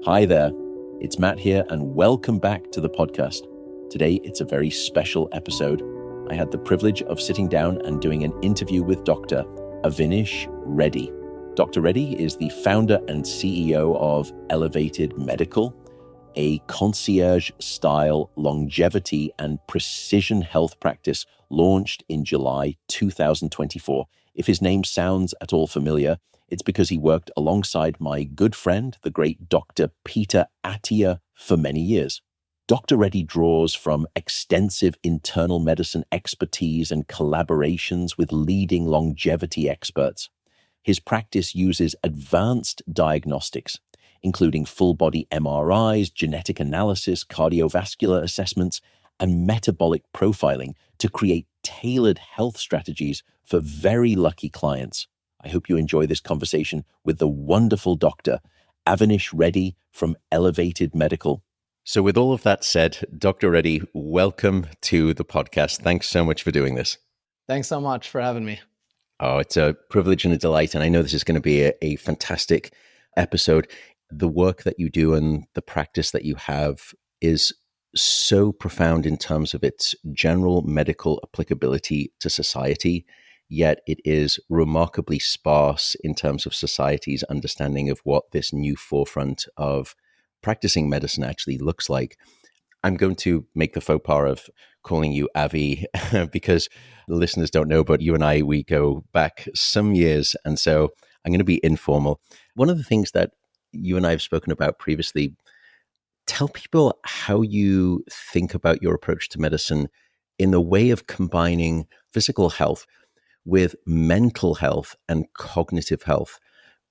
Hi there, it's Matt here, and welcome back to the podcast. Today, it's a very special episode. I had the privilege of sitting down and doing an interview with Dr. Avinish Reddy. Dr. Reddy is the founder and CEO of Elevated Medical, a concierge-style longevity and precision health practice launched in July 2024. If his name sounds at all familiar, it's because he worked alongside my good friend, the great Dr. Peter Attia, for many years. Dr. Reddy draws from extensive internal medicine expertise and collaborations with leading longevity experts. His practice uses advanced diagnostics, including full-body MRIs, genetic analysis, cardiovascular assessments, and metabolic profiling to create tailored health strategies for very lucky clients. I hope you enjoy this conversation with the wonderful Dr. Avinish Reddy from Elevated Medical. So with all of that said, Dr. Reddy, welcome to the podcast. Thanks so much for doing this. Thanks so much for having me. Oh, it's a privilege and a delight. And I know this is going to be a fantastic episode. The work that you do and the practice that you have is so profound in terms of its general medical applicability to society, yet it is remarkably sparse in terms of society's understanding of what this new forefront of practicing medicine actually looks like. I'm going to make the faux pas of calling you Avi because the listeners don't know, but you and I, we go back some years. And so I'm going to be informal. One of the things that you and I have spoken about previously, tell people how you think about your approach to medicine in the way of combining physical health with mental health and cognitive health.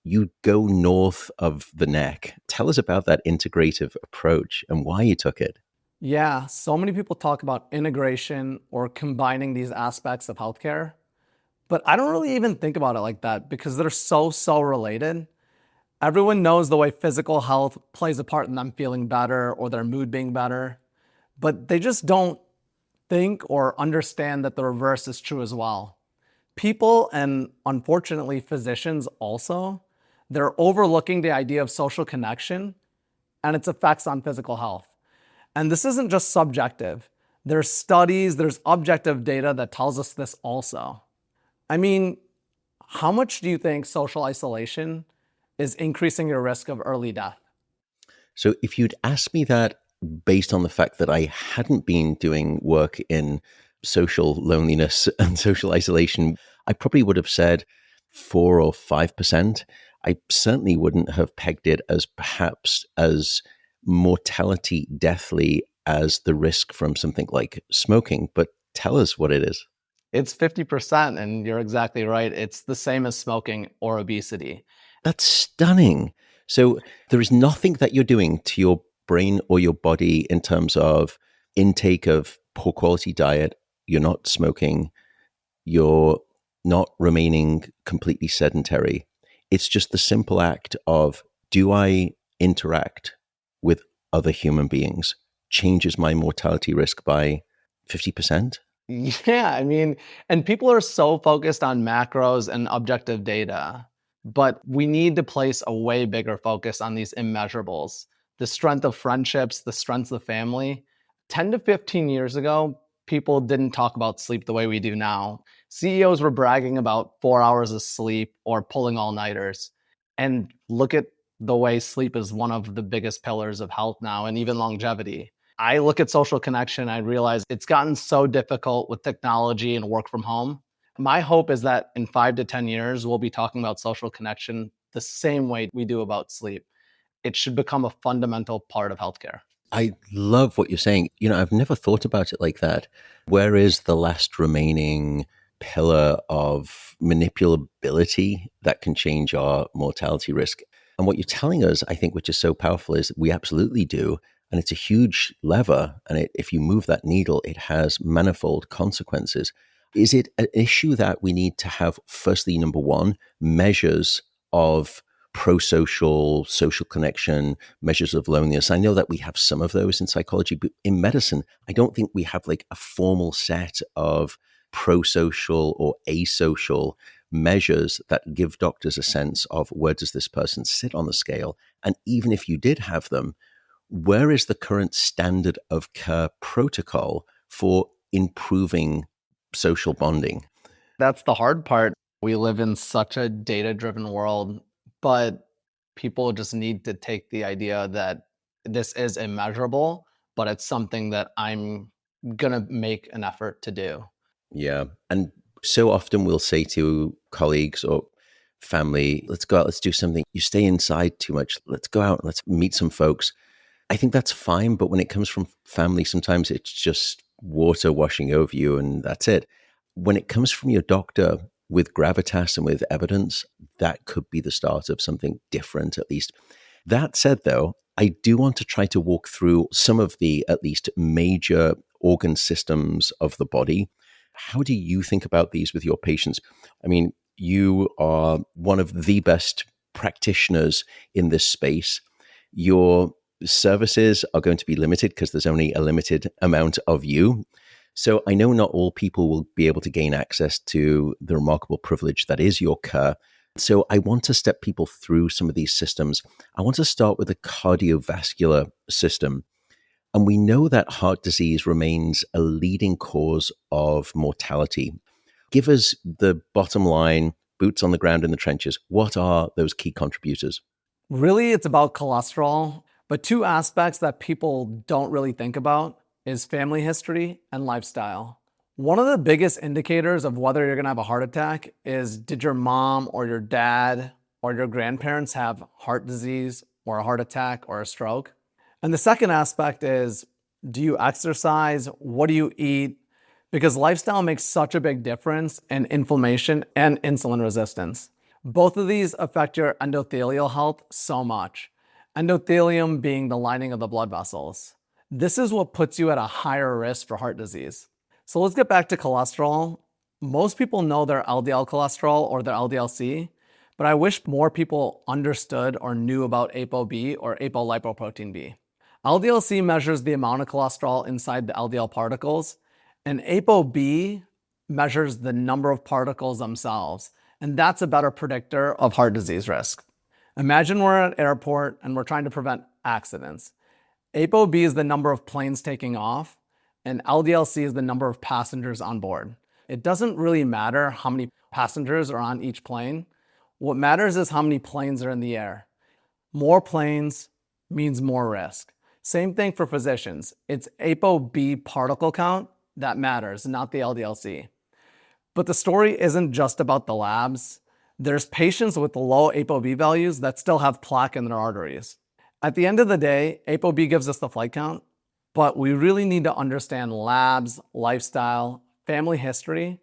You go north of the neck. Tell us about that integrative approach and why you took it. Yeah, so many people talk about integration or combining these aspects of healthcare, but I don't really even think about it like that because they're so related. Everyone knows the way physical health plays a part in them feeling better or their mood being better, but they just don't think or understand that the reverse is true as well. People, and unfortunately physicians also, they're overlooking the idea of social connection and its effects on physical health. And this isn't just subjective. There's studies, there's objective data that tells us this also. I mean, how much do you think social isolation is increasing your risk of early death? So if you'd asked me that based on the fact that I hadn't been doing work in social loneliness and social isolation, I probably would have said 4 or 5%. I certainly wouldn't have pegged it as perhaps as mortality deathly as the risk from something like smoking, but tell us what it is. It's 50%, and you're exactly right. It's the same as smoking or obesity. That's stunning. So there is nothing that you're doing to your brain or your body in terms of intake of poor quality diet. You're not smoking. You're not remaining completely sedentary. It's just the simple act of, do I interact with other human beings? Changes my mortality risk by 50%? Yeah, I mean, and people are so focused on macros and objective data, but we need to place a way bigger focus on these immeasurables. The strength of friendships, the strength of the family. 10 to 15 years ago, people didn't talk about sleep the way we do now. CEOs were bragging about 4 hours of sleep or pulling all-nighters. And look at the way sleep is one of the biggest pillars of health now and even longevity. I look at social connection, I realize it's gotten so difficult with technology and work from home. My hope is that in 5 to 10 years, we'll be talking about social connection the same way we do about sleep. It should become a fundamental part of healthcare. I love what you're saying. You know, I've never thought about it like that. Where is the last remaining pillar of manipulability that can change our mortality risk? And what you're telling us, I think, which is so powerful, is we absolutely do. And it's a huge lever. And if you move that needle, it has manifold consequences. Is it an issue that we need to have, firstly, number one, measures of pro-social, social connection, measures of loneliness? I know that we have some of those in psychology, but in medicine, I don't think we have like a formal set of pro-social or asocial measures that give doctors a sense of where does this person sit on the scale? And even if you did have them, where is the current standard of care protocol for improving social bonding? That's the hard part. We live in such a data-driven world, but people just need to take the idea that this is immeasurable, but it's something that I'm gonna make an effort to do. Yeah. And so often we'll say to colleagues or family, let's go out, let's do something. You stay inside too much. Let's go out, let's meet some folks. I think that's fine. But when it comes from family, sometimes it's just water washing over you and that's it. When it comes from your doctor with gravitas and with evidence, that could be the start of something different, at least. That said, though, I do want to try to walk through some of the at least major organ systems of the body. How do you think about these with your patients? I mean, you are one of the best practitioners in this space. Your services are going to be limited because there's only a limited amount of you. So I know not all people will be able to gain access to the remarkable privilege that is your care. So I want to step people through some of these systems. I want to start with the cardiovascular system. And we know that heart disease remains a leading cause of mortality. Give us the bottom line, boots on the ground in the trenches. What are those key contributors? Really, it's about cholesterol, but two aspects that people don't really think about is family history and lifestyle. One of the biggest indicators of whether you're gonna have a heart attack is, did your mom or your dad or your grandparents have heart disease or a heart attack or a stroke? And the second aspect is, do you exercise? What do you eat? Because lifestyle makes such a big difference in inflammation and insulin resistance. Both of these affect your endothelial health so much. Endothelium being the lining of the blood vessels. This is what puts you at a higher risk for heart disease. So let's get back to cholesterol. Most people know their LDL cholesterol or their LDL-C, but I wish more people understood or knew about apoB or apolipoprotein B. LDL-C measures the amount of cholesterol inside the LDL particles, and apoB measures the number of particles themselves, and that's a better predictor of heart disease risk. Imagine we're at an airport and we're trying to prevent accidents. apoB is the number of planes taking off, and LDL-C is the number of passengers on board. It doesn't really matter how many passengers are on each plane. What matters is how many planes are in the air. More planes means more risk. Same thing for physicians. It's apoB particle count that matters, not the LDL-C. But the story isn't just about the labs. There's patients with low apoB values that still have plaque in their arteries. At the end of the day, apoB gives us the flight count, but we really need to understand labs, lifestyle, family history.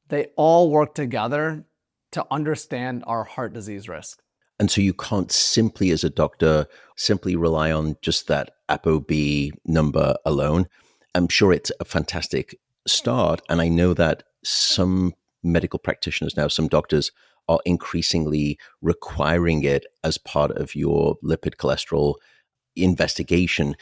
They all work together to understand our heart disease risk. And so you can't simply, as a doctor, simply rely on just that apoB number alone. I'm sure it's a fantastic start. And I know that some medical practitioners now, some doctors are increasingly requiring it as part of your lipid cholesterol investigation.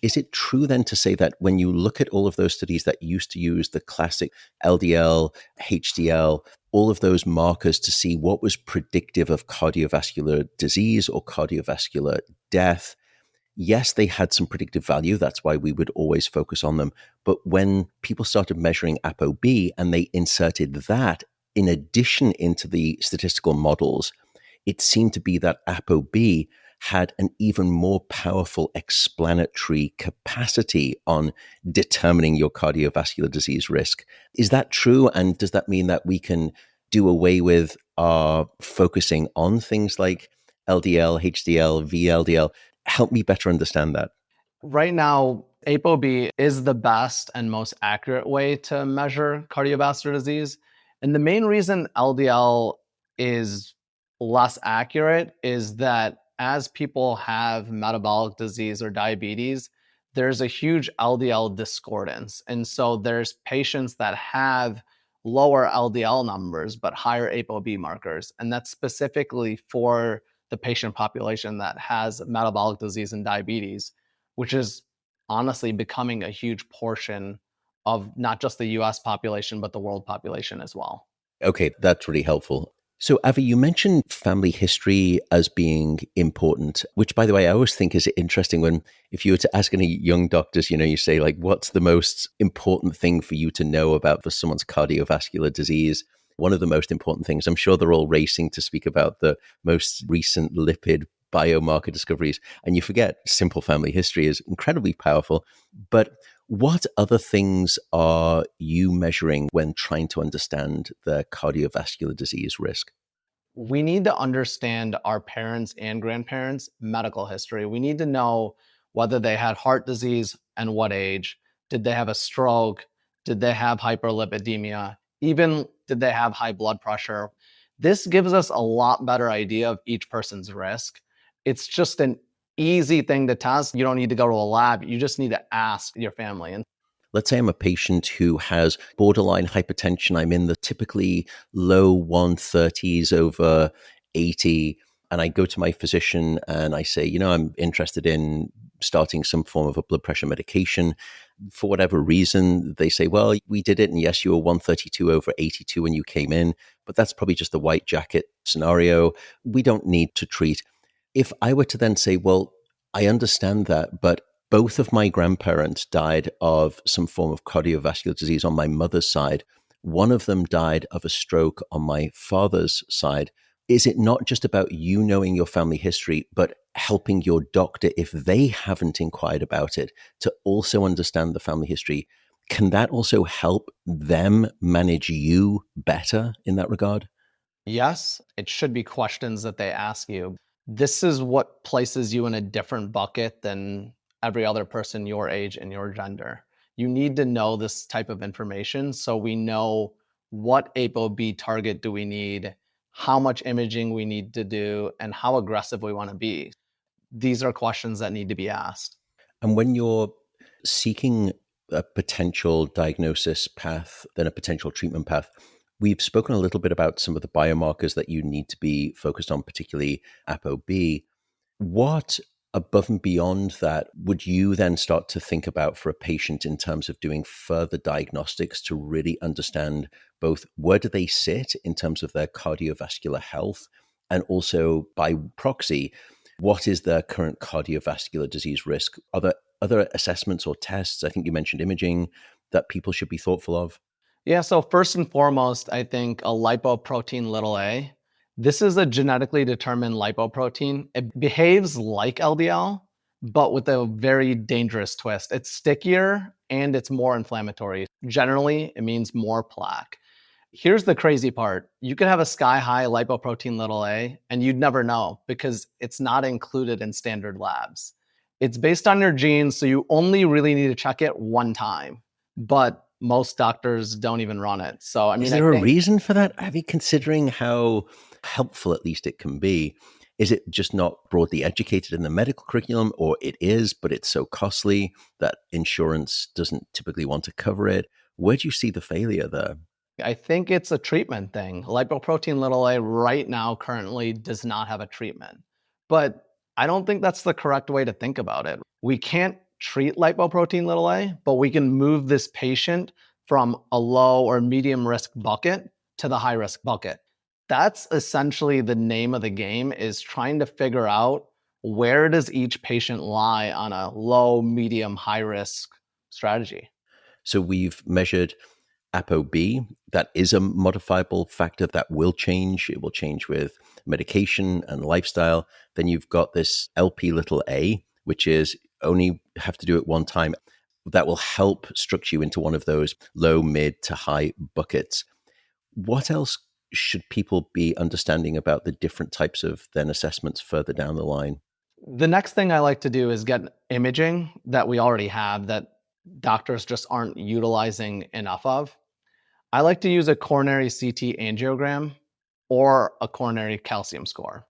Is it true then to say that when you look at all of those studies that used to use the classic LDL, HDL, all of those markers to see what was predictive of cardiovascular disease or cardiovascular death, yes, they had some predictive value. That's why we would always focus on them. But when people started measuring apoB and they inserted that in addition into the statistical models, it seemed to be that apoB had an even more powerful explanatory capacity on determining your cardiovascular disease risk. Is that true? And does that mean that we can do away with our focusing on things like LDL, HDL, VLDL? Help me better understand that. Right now, apoB is the best and most accurate way to measure cardiovascular disease. And the main reason LDL is less accurate is that as people have metabolic disease or diabetes, there's a huge LDL discordance. And so there's patients that have lower LDL numbers, but higher apoB markers. And that's specifically for the patient population that has metabolic disease and diabetes, which is honestly becoming a huge portion of not just the US population, but the world population as well. Okay, that's really helpful. So, Avi, you mentioned family history as being important, which, by the way, I always think is interesting when, if you were to ask any young doctors, you say, like, what's the most important thing for you to know about for someone's cardiovascular disease? One of the most important things, I'm sure they're all racing to speak about the most recent lipid biomarker discoveries. And you forget simple family history is incredibly powerful. But what other things are you measuring when trying to understand the cardiovascular disease risk? We need to understand our parents' and grandparents' medical history. We need to know whether they had heart disease and what age. Did they have a stroke? Did they have hyperlipidemia? Even did they have high blood pressure? This gives us a lot better idea of each person's risk. It's just an easy thing to test. You don't need to go to a lab. You just need to ask your family. And Let's say I'm a patient who has borderline hypertension. I'm in the typically low 130s over 80. And I go to my physician and I say, I'm interested in starting some form of a blood pressure medication. For whatever reason, they say, well, we did it. And yes, you were 132 over 82 when you came in, but that's probably just the white jacket scenario. We don't need to treat. If I were to then say, well, I understand that, but both of my grandparents died of some form of cardiovascular disease on my mother's side. One of them died of a stroke on my father's side. Is it not just about you knowing your family history, but helping your doctor, if they haven't inquired about it, to also understand the family history? Can that also help them manage you better in that regard? yes, it should be questions that they ask you. This is what places you in a different bucket than every other person your age and your gender. You need to know this type of information so we know what apoB target do we need, how much imaging we need to do, and how aggressive we want to be. These are questions that need to be asked. And when you're seeking a potential diagnosis path, then a potential treatment path, we've spoken a little bit about some of the biomarkers that you need to be focused on, particularly apoB. What above and beyond that would you then start to think about for a patient in terms of doing further diagnostics to really understand both where do they sit in terms of their cardiovascular health, and also by proxy, what is their current cardiovascular disease risk? Are there other assessments or tests? I think you mentioned imaging that people should be thoughtful of. Yeah, so first and foremost, I think a lipoprotein little a. This is a genetically determined lipoprotein. It behaves like LDL, but with a very dangerous twist. It's stickier and it's more inflammatory. Generally, it means more plaque. Here's the crazy part. You could have a sky high lipoprotein little a and you'd never know because it's not included in standard labs. It's based on your genes, so you only really need to check it one time. But most doctors don't even run it. So, I Is mean, I there a think reason for that? Have you considering how helpful at least it can be? Is it just not broadly educated in the medical curriculum, or it is, but it's so costly that insurance doesn't typically want to cover it? Where do you see the failure there? I think it's a treatment thing. Lipoprotein little a right now currently does not have a treatment. But I don't think that's the correct way to think about it. We can't treat lipoprotein little a, but we can move this patient from a low or medium risk bucket to the high risk bucket. That's essentially the name of the game, is trying to figure out where does each patient lie on a low, medium, high risk strategy. So we've measured apoB. That is a modifiable factor that will change. It will change with medication and lifestyle. Then you've got this LP little a, which is only have to do it one time. That will help structure you into one of those low, mid to high buckets. What else should people be understanding about the different types of then assessments further down the line? The next thing I like to do is get imaging that we already have that doctors just aren't utilizing enough of. I like to use a coronary CT angiogram or a coronary calcium score.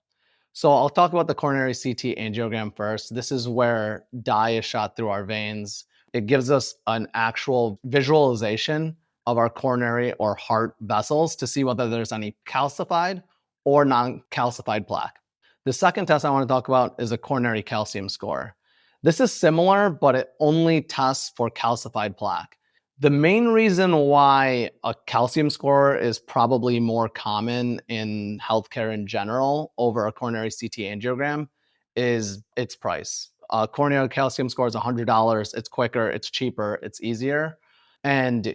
So I'll talk about the coronary CT angiogram first. This is where dye is shot through our veins. It gives us an actual visualization of our coronary or heart vessels to see whether there's any calcified or non-calcified plaque. The second test I want to talk about is a coronary calcium score. This is similar, but it only tests for calcified plaque. The main reason why a calcium score is probably more common in healthcare in general over a coronary CT angiogram is its price. A coronary calcium score is $100. It's quicker, it's cheaper, it's easier, and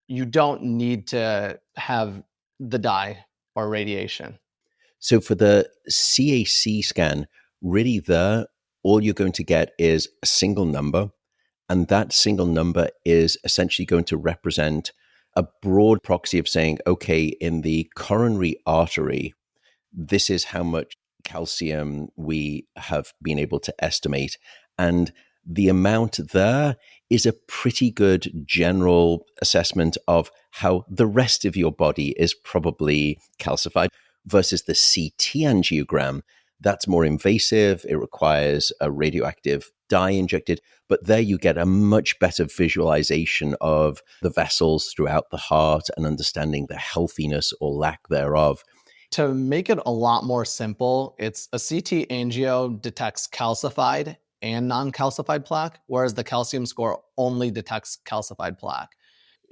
you don't need to have the dye or radiation. So for the CAC scan, really there, all you're going to get is a single number. And that single number is essentially going to represent a broad proxy of saying, okay, in the coronary artery, this is how much calcium we have been able to estimate. And the amount there is a pretty good general assessment of how the rest of your body is probably calcified versus the CT angiogram. That's more invasive. It requires a radioactive dye injected, but there you get a much better visualization of the vessels throughout the heart and understanding the healthiness or lack thereof. To make it a lot more simple, it's a CT angio detects calcified and non-calcified plaque, whereas the calcium score only detects calcified plaque.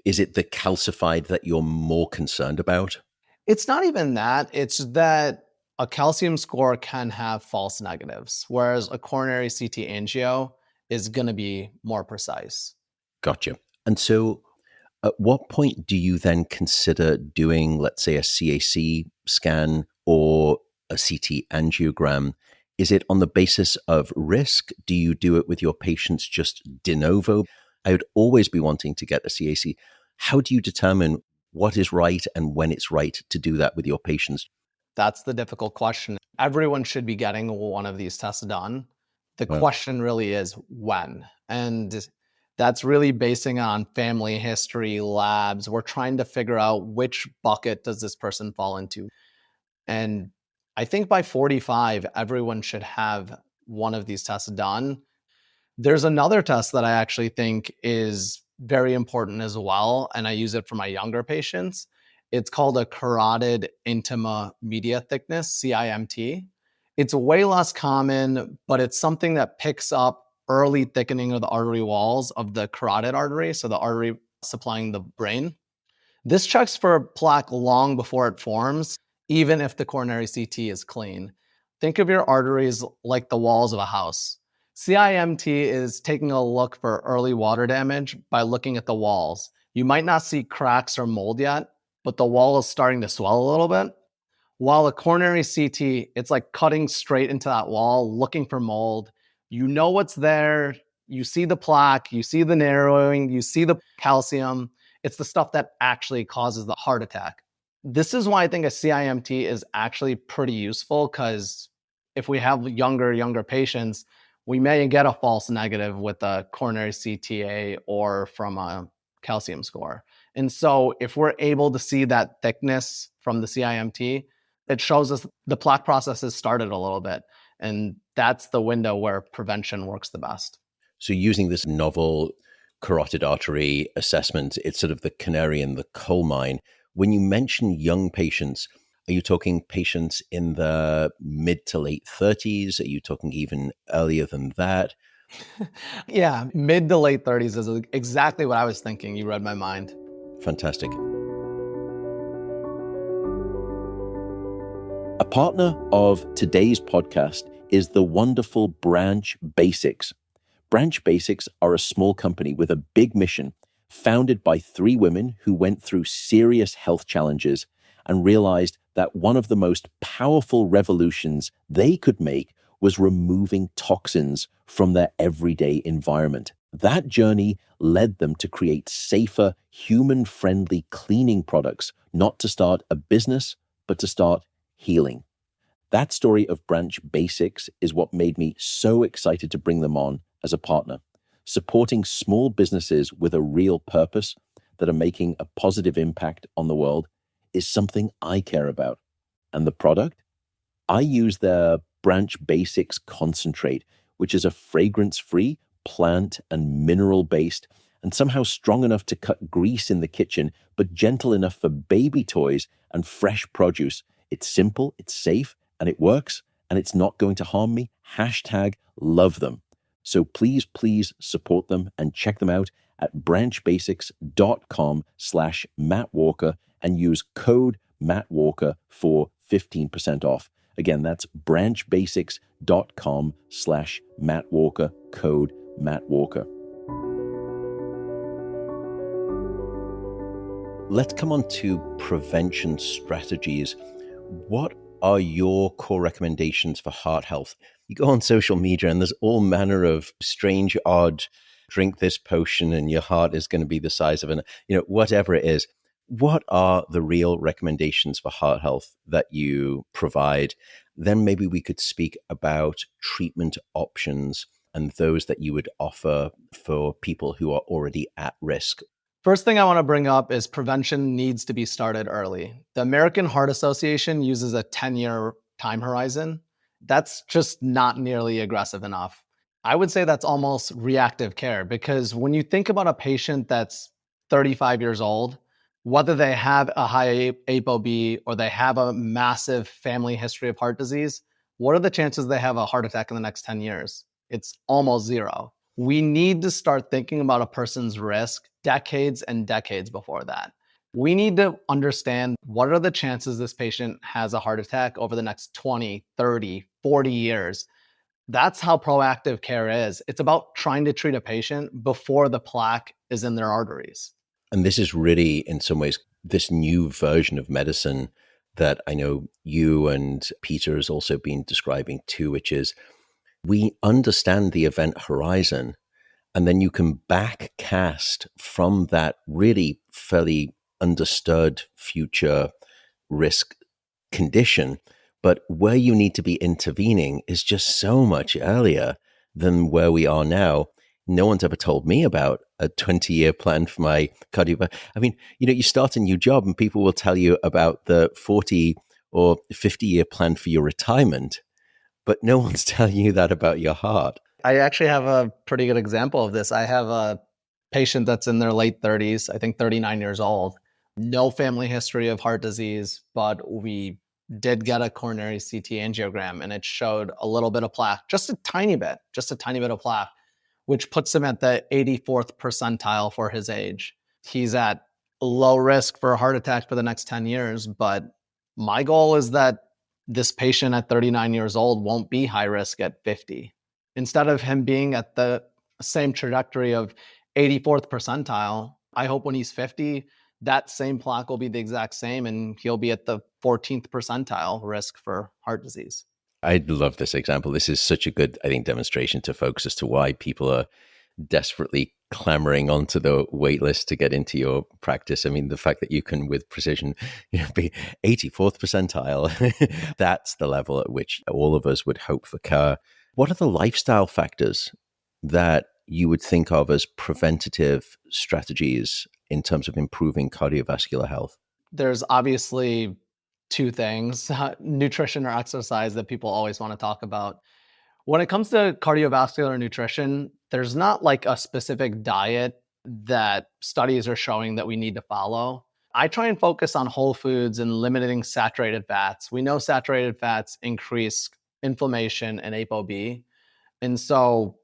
Is it the calcified that you're more concerned about? It's not even that, it's that a calcium score can have false negatives, whereas a coronary CT angio is going to be more precise. Gotcha. And so at what point do you then consider doing, let's say, a CAC scan or a CT angiogram? Is it on the basis of risk? Do you do it with your patients just de novo? I would always be wanting to get a CAC. How do you determine what is right and when it's right to do that with your patients? That's the difficult question. Everyone should be getting one of these tests done. The Well, question really is when. And that's really basing on family history, labs. We're trying to figure out which bucket does this person fall into. And I think by 45, everyone should have one of these tests done. There's another test that I actually think is very important as well, and I use it for my younger patients. It's called a carotid intima media thickness, CIMT. It's way less common, but it's something that picks up early thickening of the artery walls of the carotid artery, so the artery supplying the brain. This checks for plaque long before it forms, even if the coronary CT is clean. Think of your arteries like the walls of a house. CIMT is taking a look for early water damage by looking at the walls. You might not see cracks or mold yet, but the wall is starting to swell a little bit. While a coronary CT, it's like cutting straight into that wall, looking for mold. You know what's there. You see the plaque, you see the narrowing, you see the calcium. It's the stuff that actually causes the heart attack. This is why I think a CIMT is actually pretty useful, because if we have younger patients, we may get a false negative with a coronary CTA or from a calcium score. And so if we're able to see that thickness from the CIMT, it shows us the plaque process has started a little bit. And that's the window where prevention works the best. so using this novel carotid artery assessment, it's sort of the canary in the coal mine. When you mention young patients, are you talking patients in the mid to late 30s? Are you talking even earlier than that? Yeah, mid to late 30s is exactly what I was thinking. You read my mind. Fantastic. A partner of today's podcast is the wonderful Branch Basics. Branch Basics are a small company with a big mission, founded by 3 women who went through serious health challenges and realized that one of the most powerful revolutions they could make was removing toxins from their everyday environment. That journey led them to create safer, human-friendly cleaning products, not to start a business, but to start healing. That story of Branch Basics is what made me so excited to bring them on as a partner. Supporting small businesses with a real purpose that are making a positive impact on the world is something I care about. And the product? I use their Branch Basics concentrate, which is a fragrance-free, plant and mineral-based, and somehow strong enough to cut grease in the kitchen, but gentle enough for baby toys and fresh produce. It's simple, it's safe, and it works, and it's not going to harm me. #love them. So please support them and check them out at branchbasics.com/mattwalker and use code mattwalker for 15% off. Again, that's branchbasics.com/mattwalker, code mattwalker. Let's come on to prevention strategies. What are your core recommendations for heart health? You go on social media and there's all manner of strange, odd, drink this potion and your heart is going to be the size of whatever it is. What are the real recommendations for heart health that you provide? Then maybe we could speak about treatment options and those that you would offer for people who are already at risk. First thing I want to bring up is prevention needs to be started early. The American Heart Association uses a 10-year time horizon. That's just not nearly aggressive enough. I would say that's almost reactive care, because when you think about a patient that's 35 years old, whether they have a high apoB or they have a massive family history of heart disease, what are the chances they have a heart attack in the next 10 years? It's almost zero. We need to start thinking about a person's risk decades and decades before that. We need to understand what are the chances this patient has a heart attack over the next 20, 30, 40 years. That's how proactive care is. It's about trying to treat a patient before the plaque is in their arteries. And this is really, in some ways, this new version of medicine that I know you and Peter has also been describing too, which is we understand the event horizon, and then you can backcast from that really fairly understood future risk condition. But where you need to be intervening is just so much earlier than where we are now. No one's ever told me about a 20-year plan for my cardiovascular. I mean, you start a new job and people will tell you about the 40 or 50-year plan for your retirement, but no one's telling you that about your heart. I actually have a pretty good example of this. I have a patient that's in their late 30s, I think 39 years old, no family history of heart disease, but we did get a coronary CT angiogram and it showed a little bit of plaque, just a tiny bit of plaque, which puts him at the 84th percentile for his age. He's at low risk for a heart attack for the next 10 years, but my goal is that this patient at 39 years old won't be high risk at 50. Instead of him being at the same trajectory of 84th percentile, I hope when he's 50, that same plaque will be the exact same and he'll be at the 14th percentile risk for heart disease. I love this example. This is such a good, I think, demonstration to folks as to why people are desperately clamoring onto the wait list to get into your practice. I mean, the fact that you can, with precision, be 84th percentile, that's the level at which all of us would hope for care. What are the lifestyle factors that you would think of as preventative strategies in terms of improving cardiovascular health? There's obviously two things, nutrition or exercise, that people always want to talk about. When it comes to cardiovascular nutrition, there's not like a specific diet that studies are showing that we need to follow. I try and focus on whole foods and limiting saturated fats. We know saturated fats increase inflammation and apoB. And so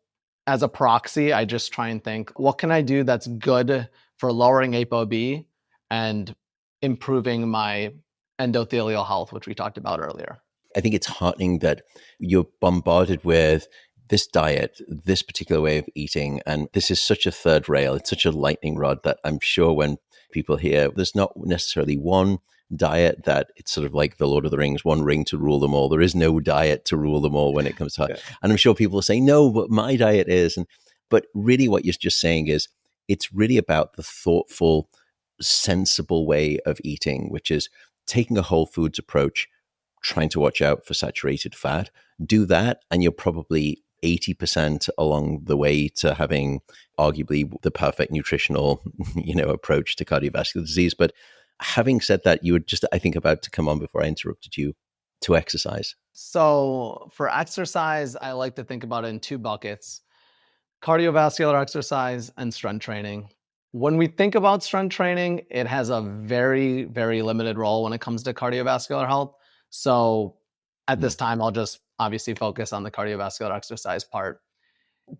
as a proxy, I just try and think, what can I do that's good for lowering apoB and improving my endothelial health, which we talked about earlier. I think it's heartening that you're bombarded with this diet, this particular way of eating, and this is such a third rail. It's such a lightning rod that I'm sure when people hear, there's not necessarily one diet that it's sort of like the Lord of the Rings, one ring to rule them all. There is no diet to rule them all when it comes to heart. Yeah. And I'm sure people will say, no, but my diet is. But really what you're just saying is it's really about the thoughtful, sensible way of eating, which is taking a whole foods approach, trying to watch out for saturated fat. Do that, and you're probably 80% along the way to having arguably the perfect nutritional, approach to cardiovascular disease. But having said that, you were just, I think, about to come on before I interrupted you, to exercise. So for exercise, I like to think about it in two buckets: cardiovascular exercise and strength training. When we think about strength training, it has a very, very limited role when it comes to cardiovascular health. So at this time, I'll just obviously focus on the cardiovascular exercise part.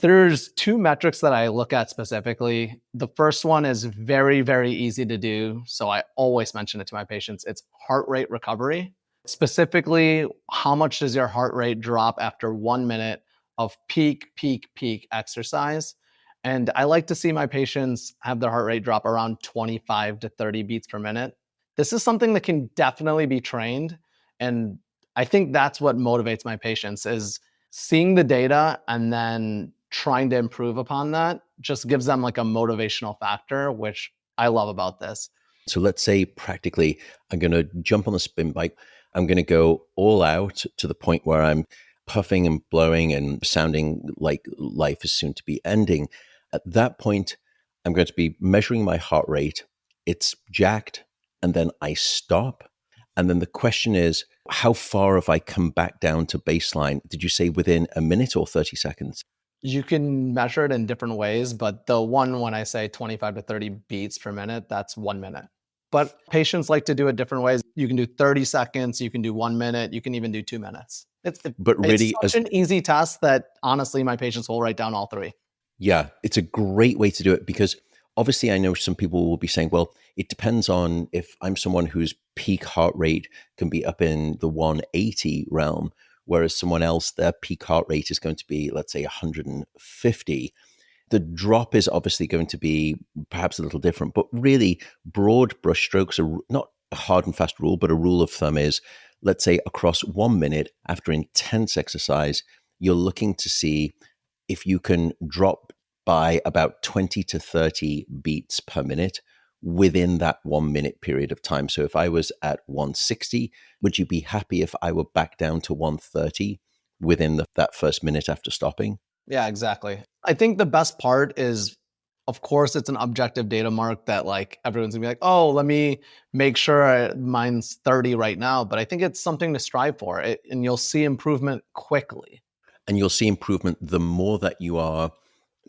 There's two metrics that I look at specifically. The first one is very, very easy to do. So I always mention it to my patients. It's heart rate recovery. Specifically, how much does your heart rate drop after 1 minute of peak exercise? And I like to see my patients have their heart rate drop around 25 to 30 beats per minute. This is something that can definitely be trained. And I think that's what motivates my patients is seeing the data and then trying to improve upon that just gives them like a motivational factor, which I love about this. So let's say practically, I'm going to jump on the spin bike. I'm going to go all out to the point where I'm puffing and blowing and sounding like life is soon to be ending. At that point, I'm going to be measuring my heart rate. It's jacked, and then I stop. And then the question is, how far have I come back down to baseline? Did you say within a minute or 30 seconds? You can measure it in different ways, but the one when I say 25 to 30 beats per minute, that's 1 minute. But patients like to do it different ways. You can do 30 seconds, you can do 1 minute, you can even do 2 minutes. But really, it's such an easy test that honestly, my patients will write down all three. yeah, it's a great way to do it because obviously I know some people will be saying, well, it depends on if I'm someone whose peak heart rate can be up in the 180 realm, whereas someone else, their peak heart rate is going to be, let's say, 150. The drop is obviously going to be perhaps a little different, but really broad brushstrokes are not a hard and fast rule, but a rule of thumb is, let's say across 1 minute after intense exercise, you're looking to see if you can drop by about 20 to 30 beats per minute within that 1 minute period of time. So if I was at 160, would you be happy if I were back down to 130 within that first minute after stopping? Yeah, exactly. I think the best part is, of course, it's an objective data mark that like everyone's gonna be like, oh, let me make sure mine's 30 right now. But I think it's something to strive for, and you'll see improvement quickly. And you'll see improvement the more that you are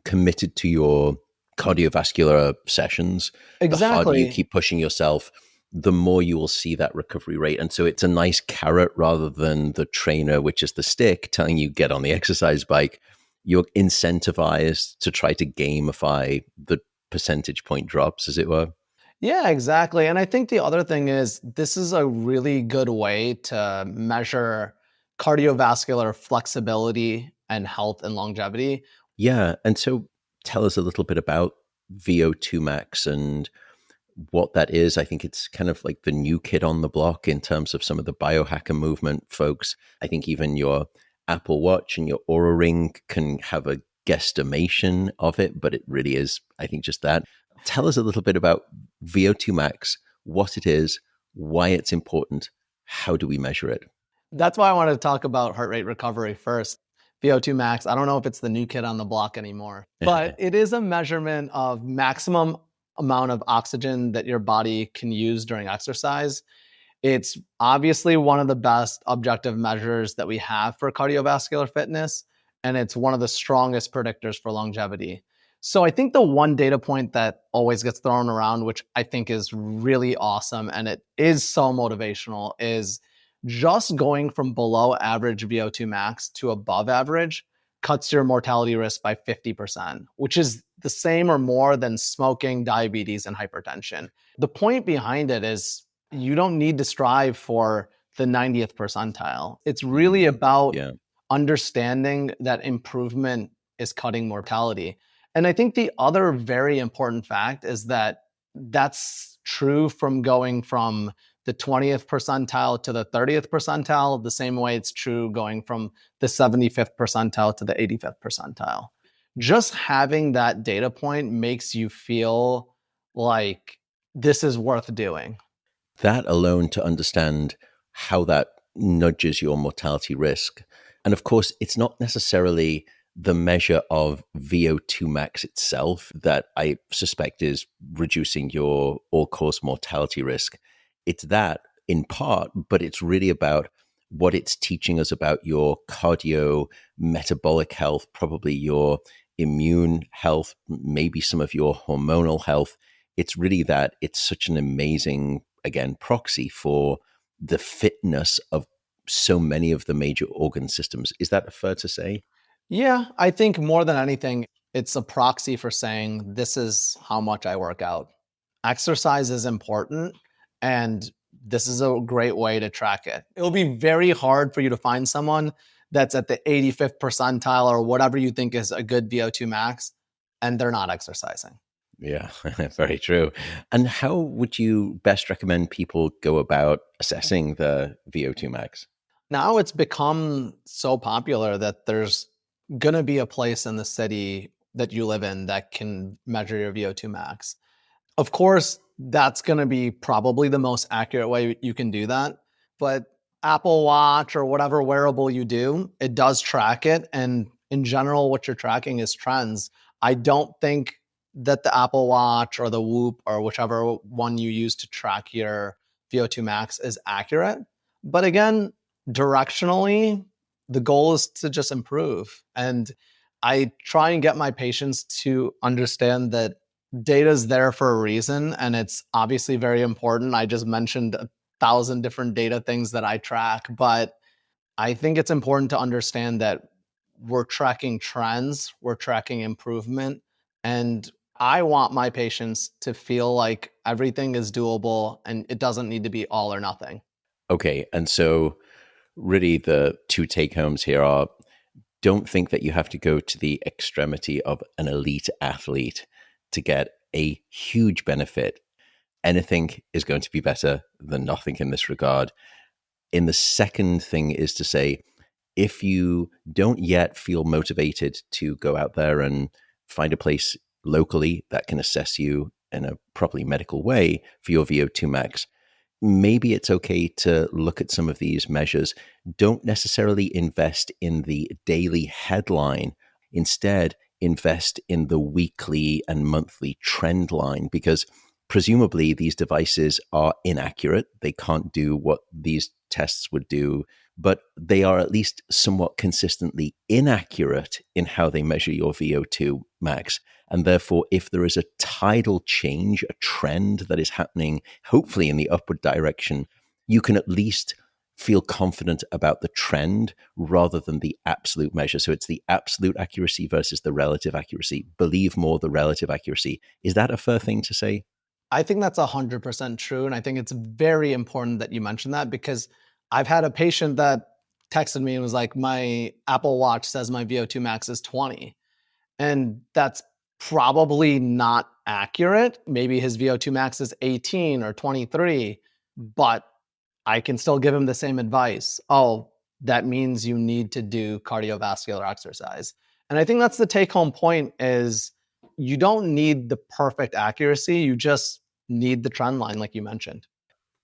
committed to your cardiovascular sessions, the harder you Exactly. keep pushing yourself, the more you will see that recovery rate. And so it's a nice carrot rather than the trainer, which is the stick telling you get on the exercise bike. You're incentivized to try to gamify the percentage point drops, as it were. Yeah, exactly. And I think the other thing is this is a really good way to measure cardiovascular flexibility and health and longevity. Yeah. And so tell us a little bit about VO2 max and what that is. I think it's kind of like the new kid on the block in terms of some of the biohacker movement folks. I think even your Apple Watch and your Aura Ring can have a guesstimation of it, but it really is, I think, just that. Tell us a little bit about VO2 max, what it is, why it's important, how do we measure it? That's why I wanted to talk about heart rate recovery first. VO2 max, I don't know if it's the new kid on the block anymore, but it is a measurement of maximum amount of oxygen that your body can use during exercise. It's obviously one of the best objective measures that we have for cardiovascular fitness, and it's one of the strongest predictors for longevity. So I think the one data point that always gets thrown around, which I think is really awesome and it is so motivational, is just going from below average VO2 max to above average cuts your mortality risk by 50%, which is the same or more than smoking, diabetes, and hypertension. The point behind it is you don't need to strive for the 90th percentile. It's really about Yeah. understanding that improvement is cutting mortality. And I think the other very important fact is that that's true from going from the 20th percentile to the 30th percentile, the same way it's true going from the 75th percentile to the 85th percentile. Just having that data point makes you feel like this is worth doing. That alone to understand how that nudges your mortality risk. And of course, it's not necessarily the measure of VO2 max itself that I suspect is reducing your all cause mortality risk. It's that in part, but it's really about what it's teaching us about your cardio metabolic health, probably your immune health, maybe some of your hormonal health. It's really that it's such an amazing, again, proxy for the fitness of so many of the major organ systems. Is that fair to say? Yeah, I think more than anything, it's a proxy for saying this is how much I work out. Exercise is important, and this is a great way to track it. It'll be very hard for you to find someone that's at the 85th percentile or whatever you think is a good VO2 max, and they're not exercising. Yeah, very true. And how would you best recommend people go about assessing the VO2 max? Now it's become so popular that there's going to be a place in the city that you live in that can measure your VO2 max. Of course, that's going to be probably the most accurate way you can do that. But Apple Watch or whatever wearable you do, it does track it. And in general, what you're tracking is trends. I don't think that the Apple Watch or the Whoop or whichever one you use to track your VO2 max is accurate. But again, directionally, the goal is to just improve. And I try and get my patients to understand that data is there for a reason, and it's obviously very important. I just mentioned 1,000 different data things that I track, but I think it's important to understand that we're tracking trends, we're tracking improvement, and I want my patients to feel like everything is doable and it doesn't need to be all or nothing. Okay, and so really the two take homes here are don't think that you have to go to the extremity of an elite athlete to get a huge benefit. Anything is going to be better than nothing in this regard. In the second thing is to say, if you don't yet feel motivated to go out there and find a place locally that can assess you in a properly medical way for your VO2 max, maybe it's okay to look at some of these measures. Don't necessarily invest in the daily headline. Instead, invest in the weekly and monthly trend line because presumably these devices are inaccurate. They can't do what these tests would do, but they are at least somewhat consistently inaccurate in how they measure your VO2 max. And therefore, if there is a tidal change, a trend that is happening, hopefully in the upward direction, you can at least feel confident about the trend rather than the absolute measure. So it's the absolute accuracy versus the relative accuracy. Believe more the relative accuracy. Is that a fair thing to say? I think that's 100% true. And I think it's very important that you mentioned that because I've had a patient that texted me and was like, my Apple Watch says my VO2 max is 20. And that's probably not accurate. Maybe his VO2 max is 18 or 23, but I can still give him the same advice. Oh, that means you need to do cardiovascular exercise. And I think that's the take home point is you don't need the perfect accuracy. You just need the trend line, like you mentioned.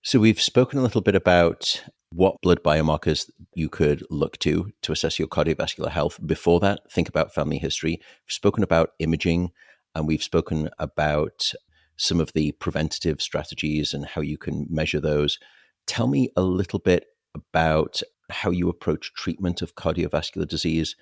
So we've spoken a little bit about what blood biomarkers you could look to assess your cardiovascular health. Before that, think about family history. We've spoken about imaging, and we've spoken about some of the preventative strategies and how you can measure those. Tell me a little bit about how you approach treatment of cardiovascular disease.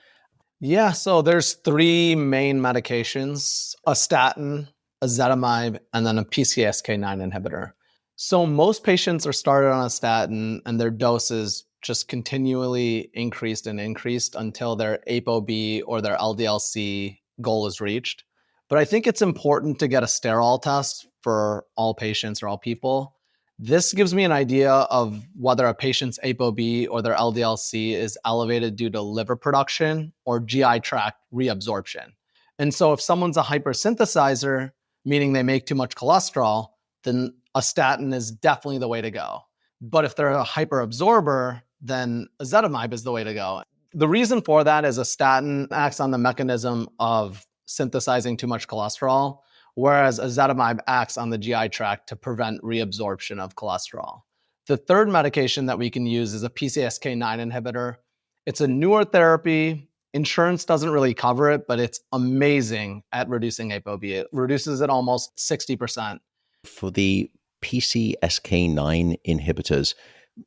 Yeah, so there's three main medications, a statin, a ezetimibe, and then a PCSK9 inhibitor. So most patients are started on a statin and their doses just continually increased and increased until their apoB or their LDL-C goal is reached. But I think it's important to get a sterol test for all patients or all people. This gives me an idea of whether a patient's apoB or their LDL-C is elevated due to liver production or GI tract reabsorption. And so if someone's a hypersynthesizer, meaning they make too much cholesterol, then a statin is definitely the way to go. But if they're a hyperabsorber, then ezetimibe is the way to go. The reason for that is a statin acts on the mechanism of synthesizing too much cholesterol, whereas ezetimibe acts on the GI tract to prevent reabsorption of cholesterol. The third medication that we can use is a PCSK9 inhibitor. It's a newer therapy. Insurance doesn't really cover it, but it's amazing at reducing apoB. It reduces it almost 60%. For the PCSK9 inhibitors,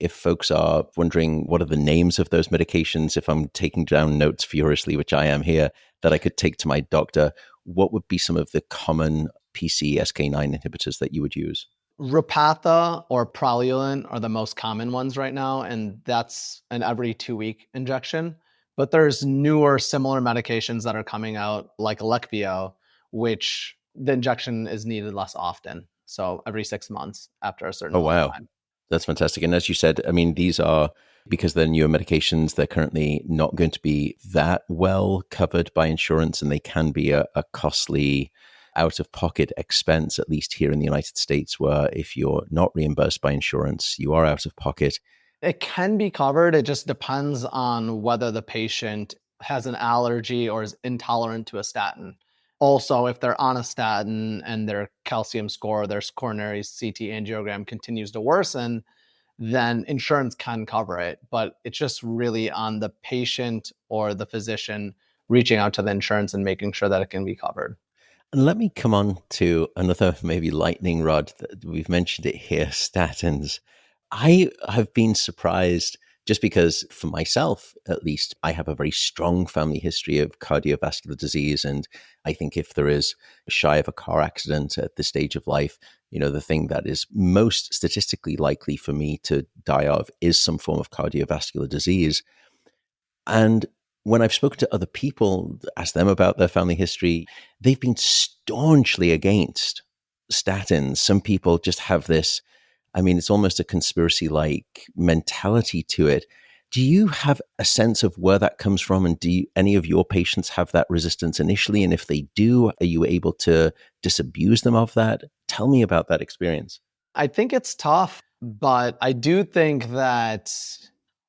if folks are wondering what are the names of those medications, if I'm taking down notes furiously, which I am here, that I could take to my doctor, what would be some of the common PCSK9 inhibitors that you would use? Repatha or Praluent are the most common ones right now, and that's an every 2-week injection. But there's newer similar medications that are coming out, like Leqvio, which the injection is needed less often. So every 6 months after a certain Oh, amount of wow. time. That's fantastic. And as you said, I mean, these are, because they're newer medications, they're currently not going to be that well covered by insurance, and they can be a costly out of pocket expense, at least here in the United States, where if you're not reimbursed by insurance, you are out of pocket. It can be covered. It just depends on whether the patient has an allergy or is intolerant to a statin. Also, if they're on a statin and their calcium score, their coronary CT angiogram continues to worsen, then insurance can cover it. But it's just really on the patient or the physician reaching out to the insurance and making sure that it can be covered. And let me come on to another maybe lightning rod that we've mentioned it here, statins. I have been surprised just because for myself, at least, I have a very strong family history of cardiovascular disease. And I think if there is shy of a car accident at this stage of life, the thing that is most statistically likely for me to die of is some form of cardiovascular disease. And when I've spoken to other people, asked them about their family history, they've been staunchly against statins. Some people just have this, I mean, it's almost a conspiracy like mentality to it. Do you have a sense of where that comes from? And do any of your patients have that resistance initially? And if they do, are you able to disabuse them of that? Tell me about that experience. I think it's tough, but I do think that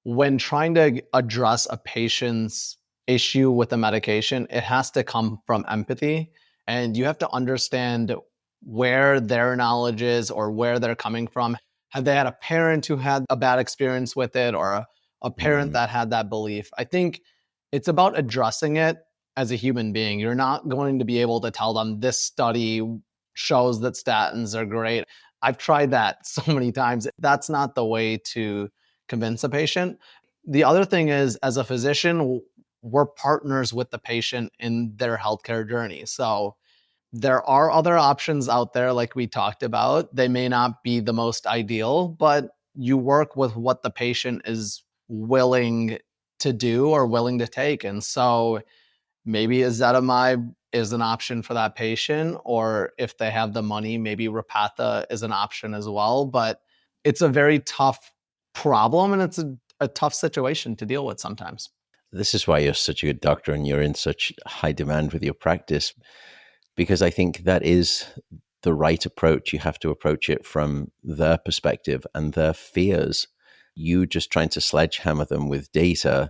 when trying to address a patient's issue with a medication, it has to come from empathy. And you have to understand where their knowledge is or where they're coming from. Have they had a parent who had a bad experience with it, or a parent that had that belief? I think it's about addressing it as a human being. You're not going to be able to tell them this study shows that statins are great. I've tried that so many times. That's not the way to convince a patient. The other thing is, as a physician, we're partners with the patient in their healthcare journey. So there are other options out there, like we talked about. They may not be the most ideal, but you work with what the patient is willing to do or willing to take. And so maybe ezetimibe is an option for that patient, or if they have the money, maybe Repatha is an option as well. But it's a very tough problem, and it's a tough situation to deal with sometimes. This is why you're such a good doctor and you're in such high demand with your practice, because I think that is the right approach. You have to approach it from their perspective and their fears. You just trying to sledgehammer them with data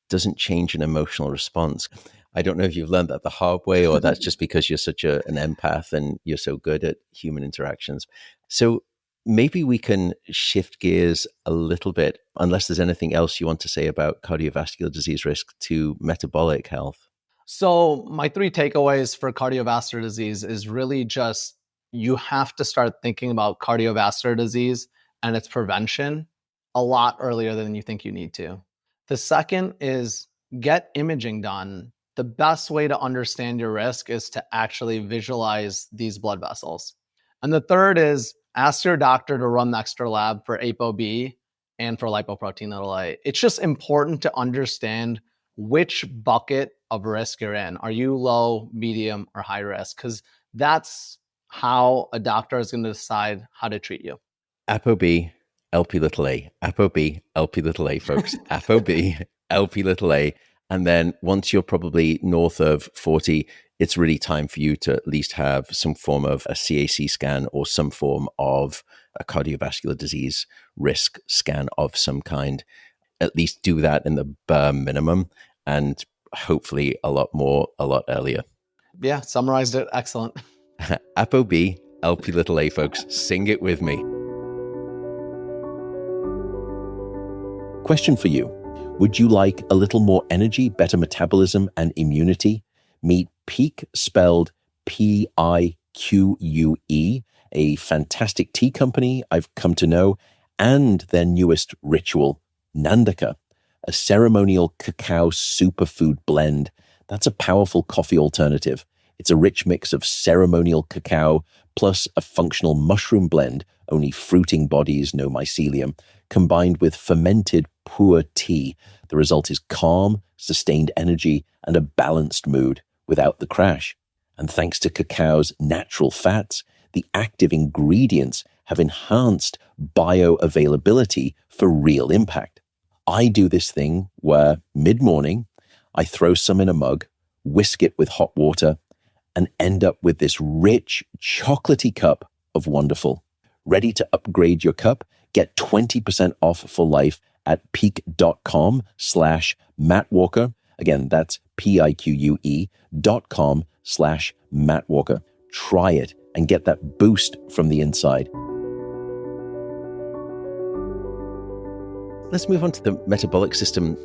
doesn't change an emotional response. I don't know if you've learned that the hard way, or that's just because you're such an empath and you're so good at human interactions. So maybe we can shift gears a little bit, unless there's anything else you want to say about cardiovascular disease risk, to metabolic health. So my 3 takeaways for cardiovascular disease is really just you have to start thinking about cardiovascular disease and its prevention a lot earlier than you think you need to. The second is get imaging done. The best way to understand your risk is to actually visualize these blood vessels. And the third is ask your doctor to run the extra lab for apoB and for lipoprotein(a). It's just important to understand which bucket of risk you're in. Are you low, medium, or high risk? Because that's how a doctor is going to decide how to treat you. apoB, LP(a), apoB, LP(a), folks. apoB, LP(a). And then once you're probably north of 40, it's really time for you to at least have some form of a CAC scan or some form of a cardiovascular disease risk scan of some kind. At least do that in the bare minimum, and hopefully a lot more, a lot earlier. Yeah, summarized it. Excellent. apoB, LP(a), folks. Sing it with me. Question for you. Would you like a little more energy, better metabolism, and immunity? Meet Peak, spelled Pique, a fantastic tea company I've come to know, and their newest ritual, Nandaka, a ceremonial cacao superfood blend. That's a powerful coffee alternative. It's a rich mix of ceremonial cacao plus a functional mushroom blend, only fruiting bodies, no mycelium, combined with fermented pu'er tea. The result is calm, sustained energy, and a balanced mood without the crash. And thanks to cacao's natural fats, the active ingredients have enhanced bioavailability for real impact. I do this thing where mid-morning, I throw some in a mug, whisk it with hot water, and end up with this rich, chocolatey cup of wonderful. Ready to upgrade your cup? Get 20% off for life at peak.com/mattwalker. Again, that's pique.com/mattwalker. Try it and get that boost from the inside. Let's move on to the metabolic system.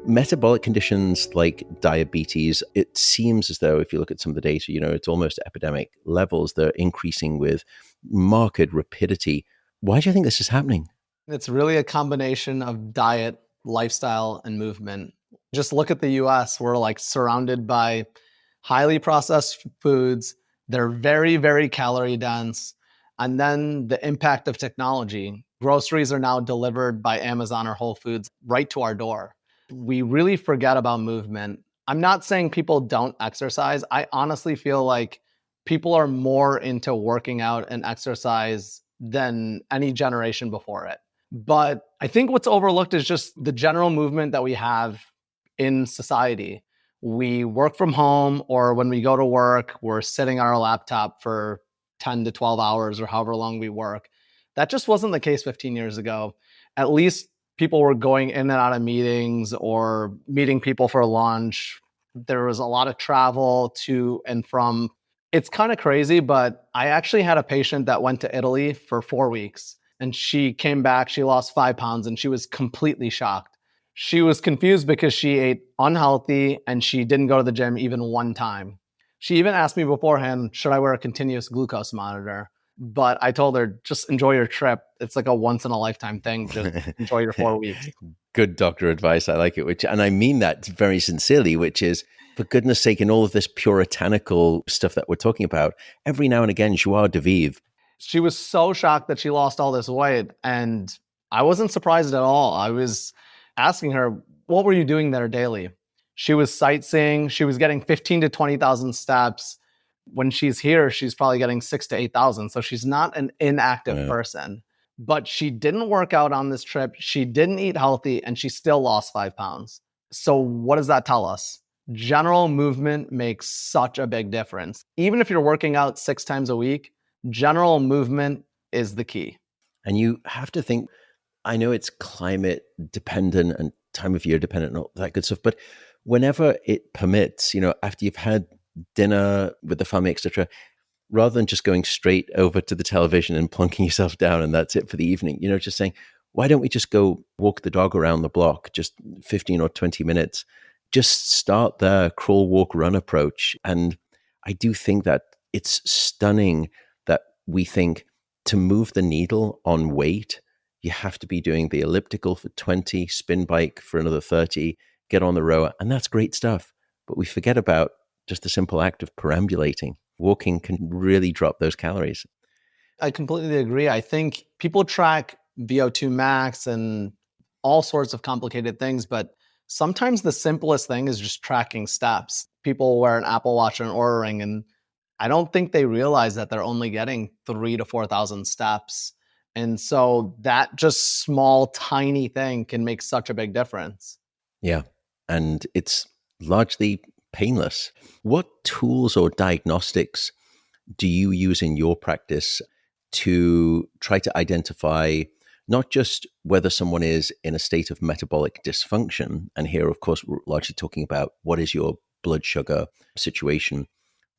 Metabolic conditions like diabetes, it seems as though if you look at some of the data, it's almost epidemic levels. They're increasing with marked rapidity. Why do you think this is happening? It's really a combination of diet, lifestyle, and movement. Just look at the US. We're like surrounded by highly processed foods. They're very, very calorie dense. And then the impact of technology. Groceries are now delivered by Amazon or Whole Foods right to our door. We really forget about movement. I'm not saying people don't exercise. I honestly feel like people are more into working out and exercise than any generation before it. But I think what's overlooked is just the general movement that we have in society. We work from home, or when we go to work, we're sitting on our laptop for 10 to 12 hours or however long we work. That just wasn't the case 15 years ago. At least people were going in and out of meetings or meeting people for lunch. There was a lot of travel to and from. It's kind of crazy, but I actually had a patient that went to Italy for 4 weeks and she came back, she lost 5 pounds and she was completely shocked. She was confused because she ate unhealthy and she didn't go to the gym even one time. She even asked me beforehand, should I wear a continuous glucose monitor? But I told her, just enjoy your trip. It's like a once in a lifetime thing. Just enjoy your 4 weeks. Good doctor advice. I like it. And I mean that very sincerely, which is, for goodness sake, in all of this puritanical stuff that we're talking about, every now and again, joie de vivre. She was so shocked that she lost all this weight. And I wasn't surprised at all. I was asking her, what were you doing there daily? She was sightseeing. She was getting 15 to 20,000 steps. When she's here, she's probably getting 6 to 8,000. So she's not an inactive person, but she didn't work out on this trip. She didn't eat healthy and she still lost 5 pounds. So what does that tell us? General movement makes such a big difference. Even if you're working out 6 times a week, general movement is the key. And you have to think, I know it's climate dependent and time of year dependent and all that good stuff, but whenever it permits, after you've had dinner with the family, etc., rather than just going straight over to the television and plunking yourself down and that's it for the evening, just saying, why don't we just go walk the dog around the block, just 15 or 20 minutes, just start the crawl, walk, run approach. And I do think that it's stunning that we think to move the needle on weight, you have to be doing the elliptical for 20, spin bike for another 30, get on the rower, and that's great stuff. But we forget about just the simple act of perambulating. Walking can really drop those calories. I completely agree. I think people track VO2 max and all sorts of complicated things, but sometimes the simplest thing is just tracking steps. People wear an Apple Watch or an Oura Ring, and I don't think they realize that they're only getting 3,000 to 4,000 steps. And so that just small, tiny thing can make such a big difference. Yeah. And it's largely painless. What tools or diagnostics do you use in your practice to try to identify not just whether someone is in a state of metabolic dysfunction? And here, of course, we're largely talking about what is your blood sugar situation,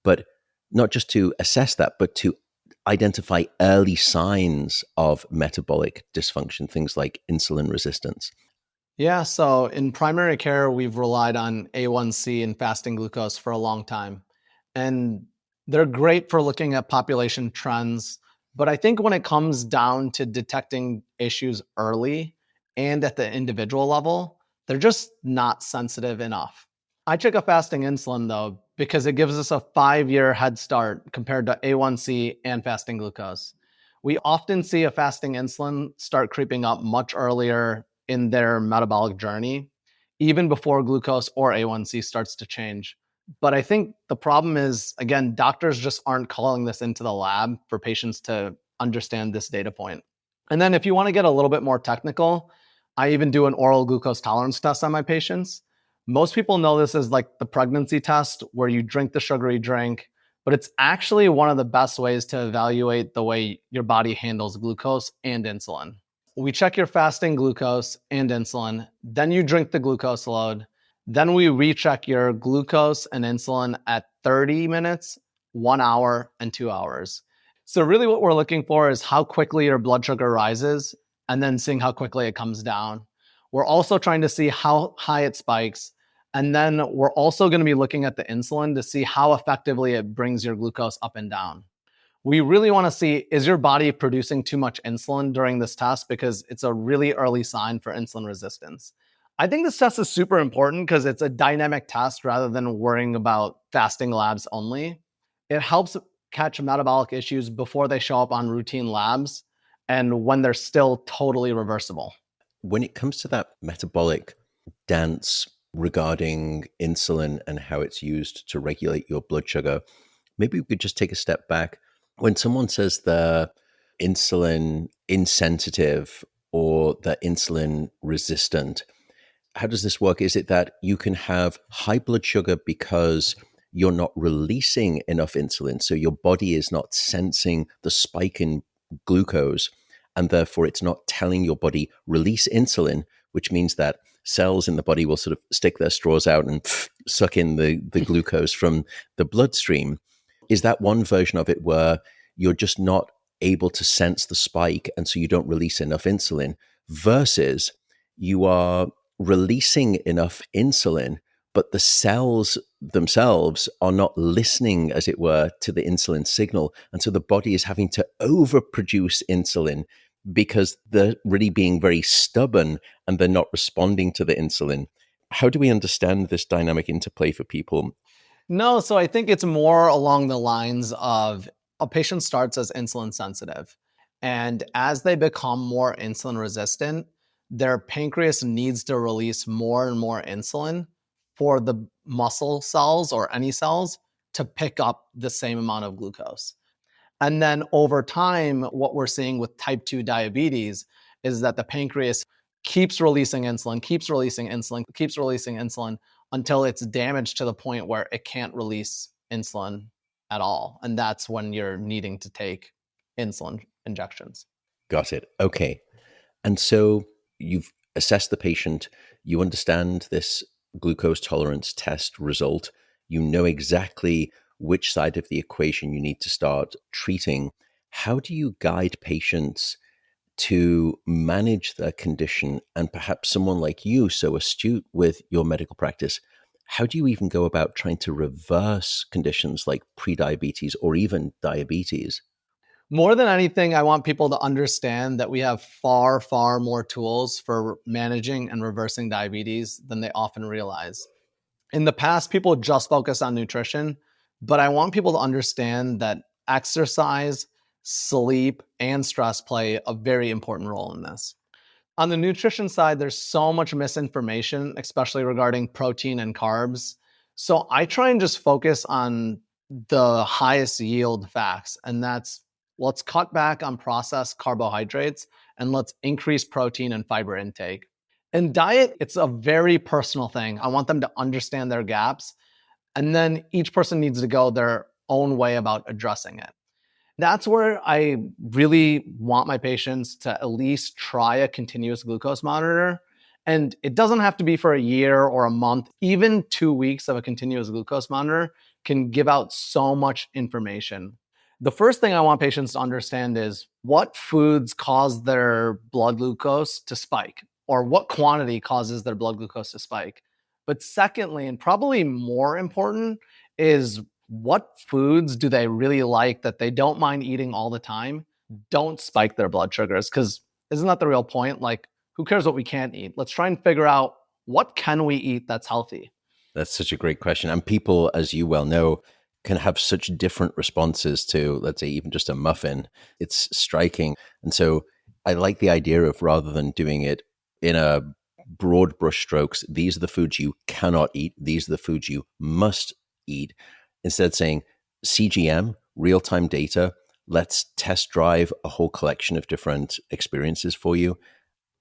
but not just to assess that, but to identify early signs of metabolic dysfunction, things like insulin resistance. Yeah, so in primary care, we've relied on A1C and fasting glucose for a long time. And they're great for looking at population trends. But I think when it comes down to detecting issues early and at the individual level, they're just not sensitive enough. I check a fasting insulin though, because it gives us a 5-year head start compared to A1C and fasting glucose. We often see a fasting insulin start creeping up much earlier in their metabolic journey, even before glucose or A1C starts to change. But I think the problem is, again, doctors just aren't calling this into the lab for patients to understand this data point. And then if you want to get a little bit more technical, I even do an oral glucose tolerance test on my patients. Most people know this as like the pregnancy test where you drink the sugary drink, but it's actually one of the best ways to evaluate the way your body handles glucose and insulin. We check your fasting glucose and insulin, then you drink the glucose load, then we recheck your glucose and insulin at 30 minutes, 1 hour, and 2 hours. So really what we're looking for is how quickly your blood sugar rises and then seeing how quickly it comes down. We're also trying to see how high it spikes. And then we're also going to be looking at the insulin to see how effectively it brings your glucose up and down. We really want to see, is your body producing too much insulin during this test? Because it's a really early sign for insulin resistance. I think this test is super important because it's a dynamic test rather than worrying about fasting labs only. It helps catch metabolic issues before they show up on routine labs and when they're still totally reversible. When it comes to that metabolic dance regarding insulin and how it's used to regulate your blood sugar, maybe we could just take a step back. When someone says they're insulin insensitive or they're insulin resistant, how does this work? Is it that you can have high blood sugar because you're not releasing enough insulin, so your body is not sensing the spike in glucose, and therefore it's not telling your body release insulin, which means that cells in the body will sort of stick their straws out and suck in the glucose from the bloodstream? Is that one version of it where you're just not able to sense the spike and so you don't release enough insulin, versus you are releasing enough insulin, but the cells themselves are not listening, as it were, to the insulin signal. And so the body is having to overproduce insulin because they're really being very stubborn and they're not responding to the insulin. How do we understand this dynamic interplay for people? No, so I think it's more along the lines of a patient starts as insulin sensitive. And as they become more insulin resistant, their pancreas needs to release more and more insulin for the muscle cells or any cells to pick up the same amount of glucose. And then over time, what we're seeing with type 2 diabetes is that the pancreas keeps releasing insulin, keeps releasing insulin, keeps releasing insulin until it's damaged to the point where it can't release insulin at all. And that's when you're needing to take insulin injections. Got it. Okay. And so you've assessed the patient, you understand this glucose tolerance test result, you know exactly which side of the equation you need to start treating. How do you guide patients to manage their condition? And perhaps someone like you, so astute with your medical practice, how do you even go about trying to reverse conditions like prediabetes or even diabetes? More than anything, I want people to understand that we have far, far more tools for managing and reversing diabetes than they often realize. In the past, people just focus on nutrition, but I want people to understand that exercise, sleep, and stress play a very important role in this. On the nutrition side, there's so much misinformation, especially regarding protein and carbs. So I try and just focus on the highest yield facts, and that's, let's cut back on processed carbohydrates and let's increase protein and fiber intake. In diet, it's a very personal thing. I want them to understand their gaps, and then each person needs to go their own way about addressing it. That's where I really want my patients to at least try a continuous glucose monitor. And it doesn't have to be for a year or a month. Even 2 weeks of a continuous glucose monitor can give out so much information. The first thing I want patients to understand is what foods cause their blood glucose to spike, or what quantity causes their blood glucose to spike. But secondly, and probably more important, is what foods do they really like that they don't mind eating all the time, don't spike their blood sugars? Because isn't that the real point? Like, who cares what we can't eat? Let's try and figure out what can we eat that's healthy. That's such a great question. And people, as you well know, can have such different responses to, let's say, even just a muffin. It's striking. And so I like the idea of, rather than doing it in a broad brush strokes, these are the foods you cannot eat, these are the foods you must eat, instead saying CGM, real time data, let's test drive a whole collection of different experiences for you.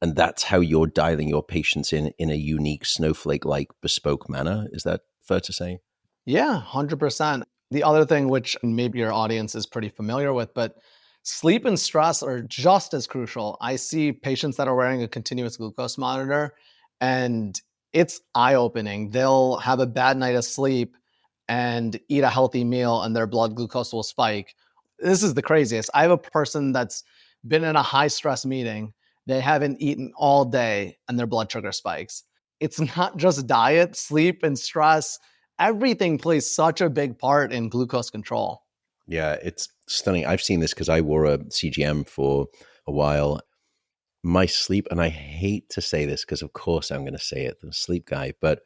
And that's how you're dialing your patients in a unique snowflake like bespoke manner. Is that fair to say? Yeah, 100%. The other thing, which maybe your audience is pretty familiar with, but sleep and stress are just as crucial. I see patients that are wearing a continuous glucose monitor, and it's eye opening. They'll have a bad night of sleep and eat a healthy meal, and their blood glucose will spike. This is the craziest. I have a person that's been in a high stress meeting. They haven't eaten all day, and their blood sugar spikes. It's not just diet, sleep, and stress. Everything plays such a big part in glucose control. Yeah, it's stunning. I've seen this because I wore a CGM for a while. My sleep, and I hate to say this because, of course, I'm going to say it, the sleep guy, but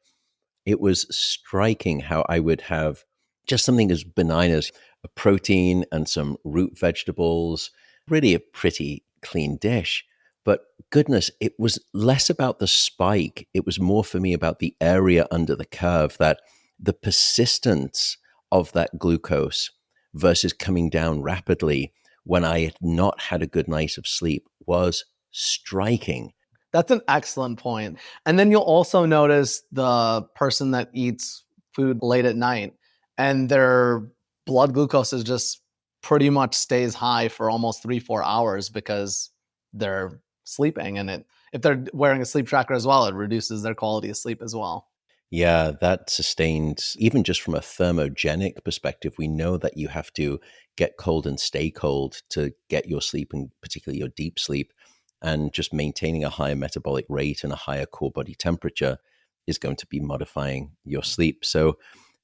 it was striking how I would have just something as benign as a protein and some root vegetables, really a pretty clean dish. But goodness, it was less about the spike. It was more for me about the area under the curve, that the persistence of that glucose versus coming down rapidly when I had not had a good night of sleep was striking. That's an excellent point. And then you'll also notice the person that eats food late at night and their blood glucose is just pretty much stays high for almost 3-4 hours because they're sleeping. And if they're wearing a sleep tracker as well, it reduces their quality of sleep as well. Yeah, that sustained, even just from a thermogenic perspective, we know that you have to get cold and stay cold to get your sleep, and particularly your deep sleep. And just maintaining a higher metabolic rate and a higher core body temperature is going to be modifying your sleep. So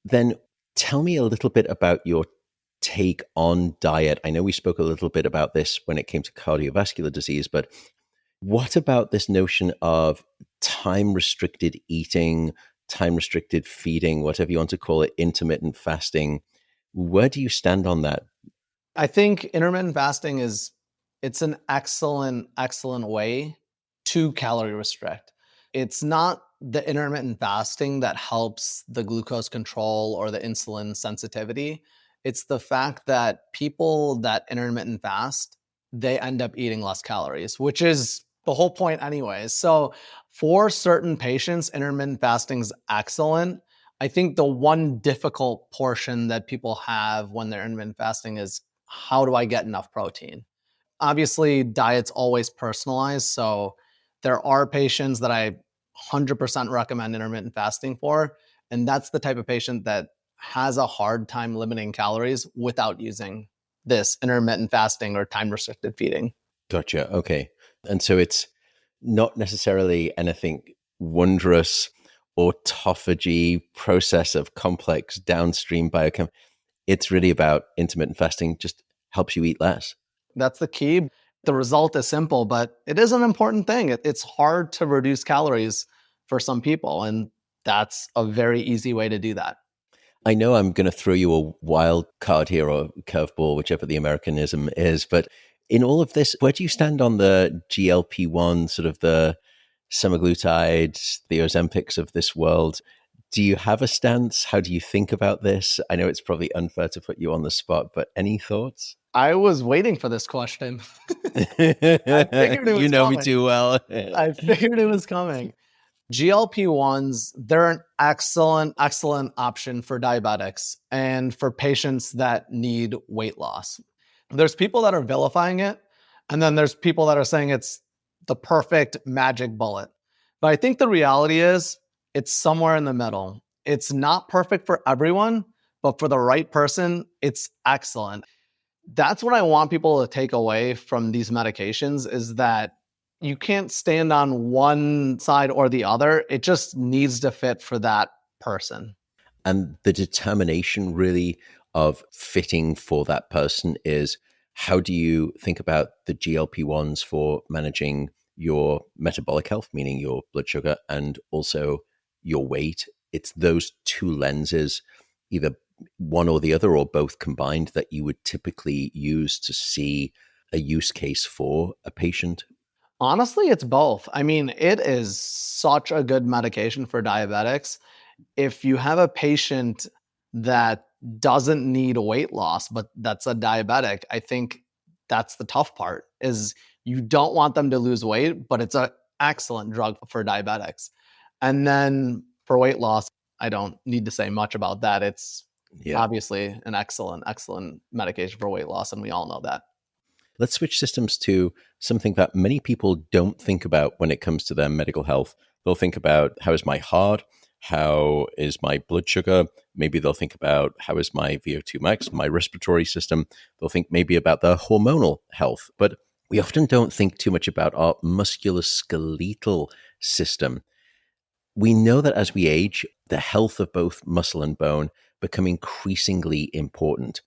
then tell me a little bit about your take on diet. I know we spoke a little bit about this when it came to cardiovascular disease, but what about this notion of time restricted eating, time restricted feeding, whatever you want to call it, intermittent fasting? Where do you stand on that? I think intermittent fasting it's an excellent way to calorie restrict. It's not the intermittent fasting that helps the glucose control or the insulin sensitivity. It's the fact that people that intermittent fast, they end up eating less calories, which is the whole point anyways. So for certain patients, intermittent fasting is excellent. I think the one difficult portion that people have when they're intermittent fasting is, how do I get enough protein? Obviously, diet's always personalized. So there are patients that I 100% recommend intermittent fasting for. And that's the type of patient that has a hard time limiting calories without using this intermittent fasting or time restricted feeding. Gotcha. Okay. And so it's not necessarily anything wondrous autophagy process of complex downstream biochem. It's really about intermittent fasting, just helps you eat less. That's the key. The result is simple, but it is an important thing. It's hard to reduce calories for some people, and that's a very easy way to do that. I know I'm going to throw you a wild card here, or curveball, whichever the Americanism is, but in all of this, where do you stand on the GLP-1, sort of the semaglutides, the Ozempics of this world? Do you have a stance? How do you think about this? I know it's probably unfair to put you on the spot, but any thoughts? I was waiting for this question. I figured it You was know me coming. too well. I figured it was coming. GLP-1s, they're an excellent option for diabetics and for patients that need weight loss. There's people that are vilifying it, and then there's people that are saying it's the perfect magic bullet. But I think the reality is it's somewhere in the middle. It's not perfect for everyone, but for the right person, it's excellent. That's what I want people to take away from these medications, is that you can't stand on one side or the other. It just needs to fit for that person. And the determination really of fitting for that person is, how do you think about the GLP-1s for managing your metabolic health, meaning your blood sugar and also your weight? it's those two lenses, either one or the other or both combined, that you would typically use to see a use case for a patient? Honestly, it's both. I mean, it is such a good medication for diabetics. If you have a patient that doesn't need weight loss, but that's a diabetic, I think that's the tough part is you don't want them to lose weight, but it's an excellent drug for diabetics. And then for weight loss, I don't need to say much about that. It's Yeah. obviously an excellent medication for weight loss, and we all know that. Let's switch systems to something that many people don't think about when it comes to their medical health. They'll think about, how is my heart? How is my blood sugar? Maybe they'll think about, how is my VO2 max, my respiratory system? They'll think maybe about their hormonal health. But we often don't think too much about our musculoskeletal system. We know that as we age, the health of both muscle and bone become increasingly important.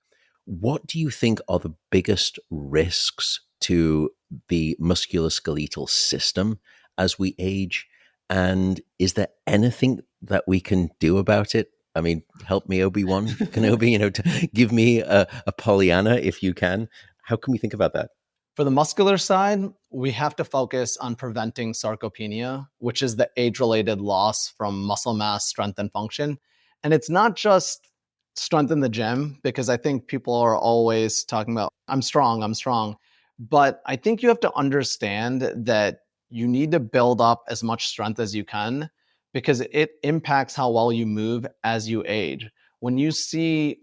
What do you think are the biggest risks to the musculoskeletal system as we age? And is there anything that we can do about it? I mean, help me, Obi-Wan Kenobi, give me a Pollyanna if you can. How can we think about that? For the muscular side, we have to focus on preventing sarcopenia, which is the age-related loss from muscle mass, strength, and function. And it's not just strength in the gym, because I think people are always talking about, I'm strong, I'm strong. But I think you have to understand that you need to build up as much strength as you can because it impacts how well you move as you age. When you see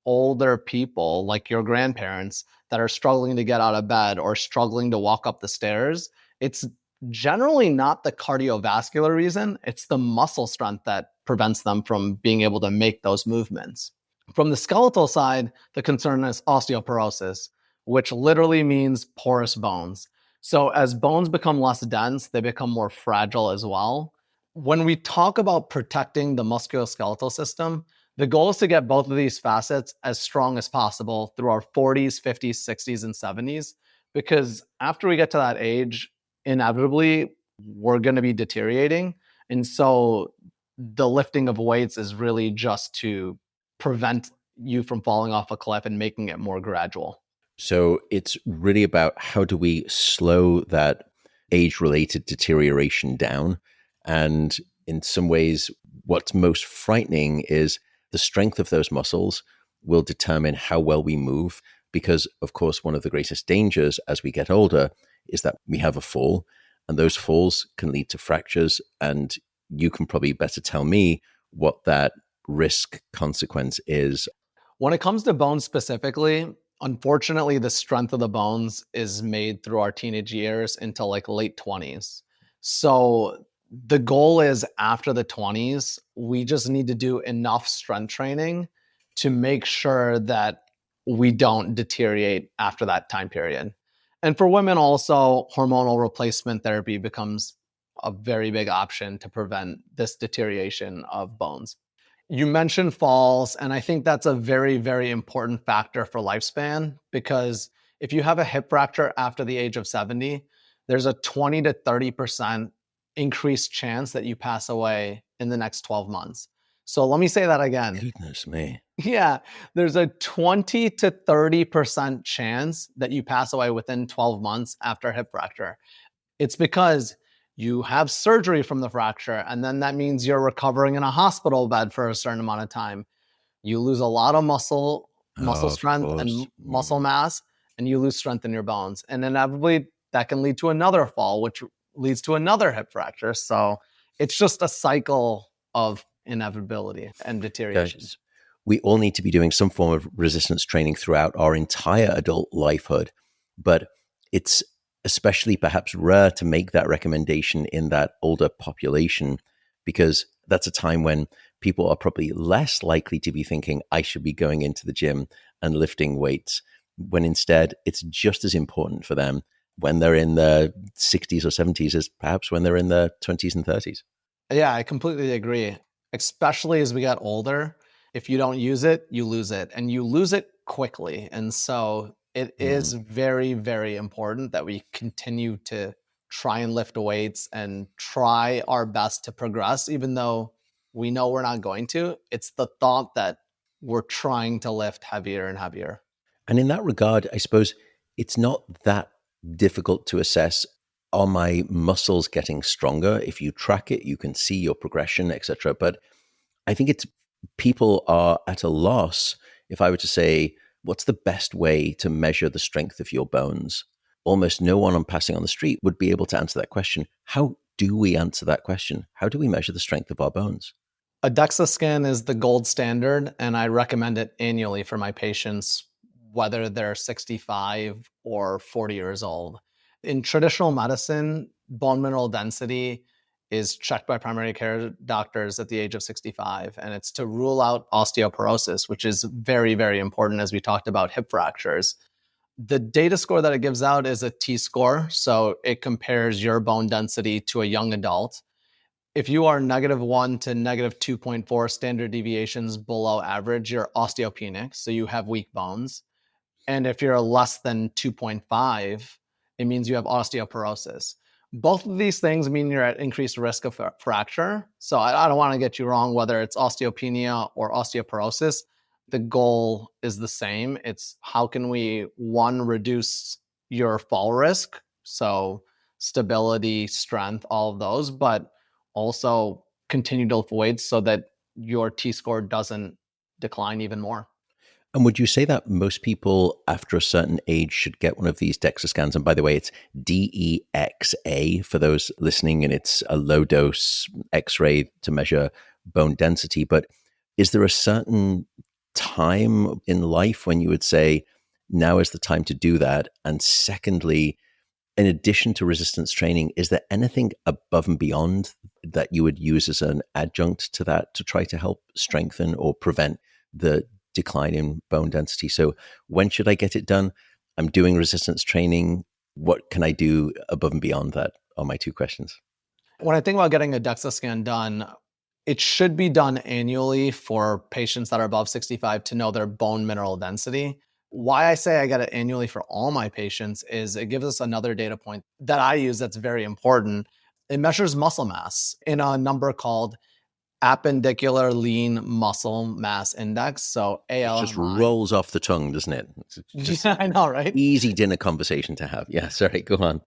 older people like your grandparents that are struggling to get out of bed or struggling to walk up the stairs, it's generally not the cardiovascular reason, it's the muscle strength that prevents them from being able to make those movements. From the skeletal side, the concern is osteoporosis, which literally means porous bones. So as bones become less dense, they become more fragile as well. When we talk about protecting the musculoskeletal system, the goal is to get both of these facets as strong as possible through our 40s, 50s, 60s, and 70s, because after we get to that age, inevitably, we're going to be deteriorating. And so the lifting of weights is really just to prevent you from falling off a cliff and making it more gradual. So it's really about, how do we slow that age related deterioration down? And in some ways, what's most frightening is the strength of those muscles will determine how well we move. Because, of course, one of the greatest dangers as we get older is that we have a fall, and those falls can lead to fractures. And you can probably better tell me what that risk consequence is. When it comes to bones specifically, unfortunately, the strength of the bones is made through our teenage years until like late 20s. So the goal is after the 20s, we just need to do enough strength training to make sure that we don't deteriorate after that time period. And for women, also, hormonal replacement therapy becomes a very big option to prevent this deterioration of bones. You mentioned falls, and I think that's a very, very important factor for lifespan because if you have a hip fracture after the age of 70, there's a 20 to 30% increased chance that you pass away in the next 12 months. So let me say that again. Goodness me. Yeah, there's a 20 to 30% chance that you pass away within 12 months after a hip fracture. It's because you have surgery from the fracture, and then that means you're recovering in a hospital bed for a certain amount of time. You lose a lot of muscle Oh, of strength course. and muscle mass, and you lose strength in your bones. And inevitably, that can lead to another fall, which leads to another hip fracture. So it's just a cycle of inevitability and deterioration. Guys, we all need to be doing some form of resistance training throughout our entire adult lifehood, but it's especially perhaps rare to make that recommendation in that older population, because that's a time when people are probably less likely to be thinking, I should be going into the gym and lifting weights, when instead it's just as important for them when they're in their 60s or 70s as perhaps when they're in their 20s and 30s. Yeah, I completely agree. Especially as we get older, if you don't use it, you lose it and you lose it quickly. And so it is Mm. very, very important that we continue to try and lift weights and try our best to progress, even though we know we're not going to. It's the thought that we're trying to lift heavier and heavier. And in that regard, I suppose it's not that difficult to assess, are my muscles getting stronger? If you track it, you can see your progression, etc. But I think it's people are at a loss. If I were to say, what's the best way to measure the strength of your bones? Almost no one I'm passing on the street would be able to answer that question. How do we answer that question? How do we measure the strength of our bones? A DEXA scan is the gold standard, and I recommend it annually for my patients, whether they're 65 or 40 years old. In traditional medicine, bone mineral density is checked by primary care doctors at the age of 65, and it's to rule out osteoporosis, which is very, very important as we talked about hip fractures. The data score that it gives out is a T score, so it compares your bone density to a young adult. If you are -1 to -2.4 standard deviations below average, you're osteopenic, so you have weak bones. And if you're less than 2.5, it means you have osteoporosis. Both of these things mean you're at increased risk of fracture. So I don't want to get you wrong, whether it's osteopenia or osteoporosis, the goal is the same. It's how can we, one, reduce your fall risk, so stability, strength, all of those, but also continue to lift weights so that your T score doesn't decline even more. And would you say that most people after a certain age should get one of these DEXA scans? And by the way, it's DEXA for those listening, and it's a low dose X ray to measure bone density. But is there a certain time in life when you would say, now is the time to do that? And secondly, in addition to resistance training, is there anything above and beyond that you would use as an adjunct to that to try to help strengthen or prevent the decline in bone density? So when should I get it done? I'm doing resistance training. What can I do above and beyond that are my two questions. When I think about getting a DEXA scan done, it should be done annually for patients that are above 65 to know their bone mineral density. Why I say I get it annually for all my patients is it gives us another data point that I use that's very important. It measures muscle mass in a number called appendicular lean muscle mass index, so It just ALMI. rolls off the tongue, doesn't it? It's just Yeah, I know, right? easy dinner conversation to have. Yeah, sorry, go on.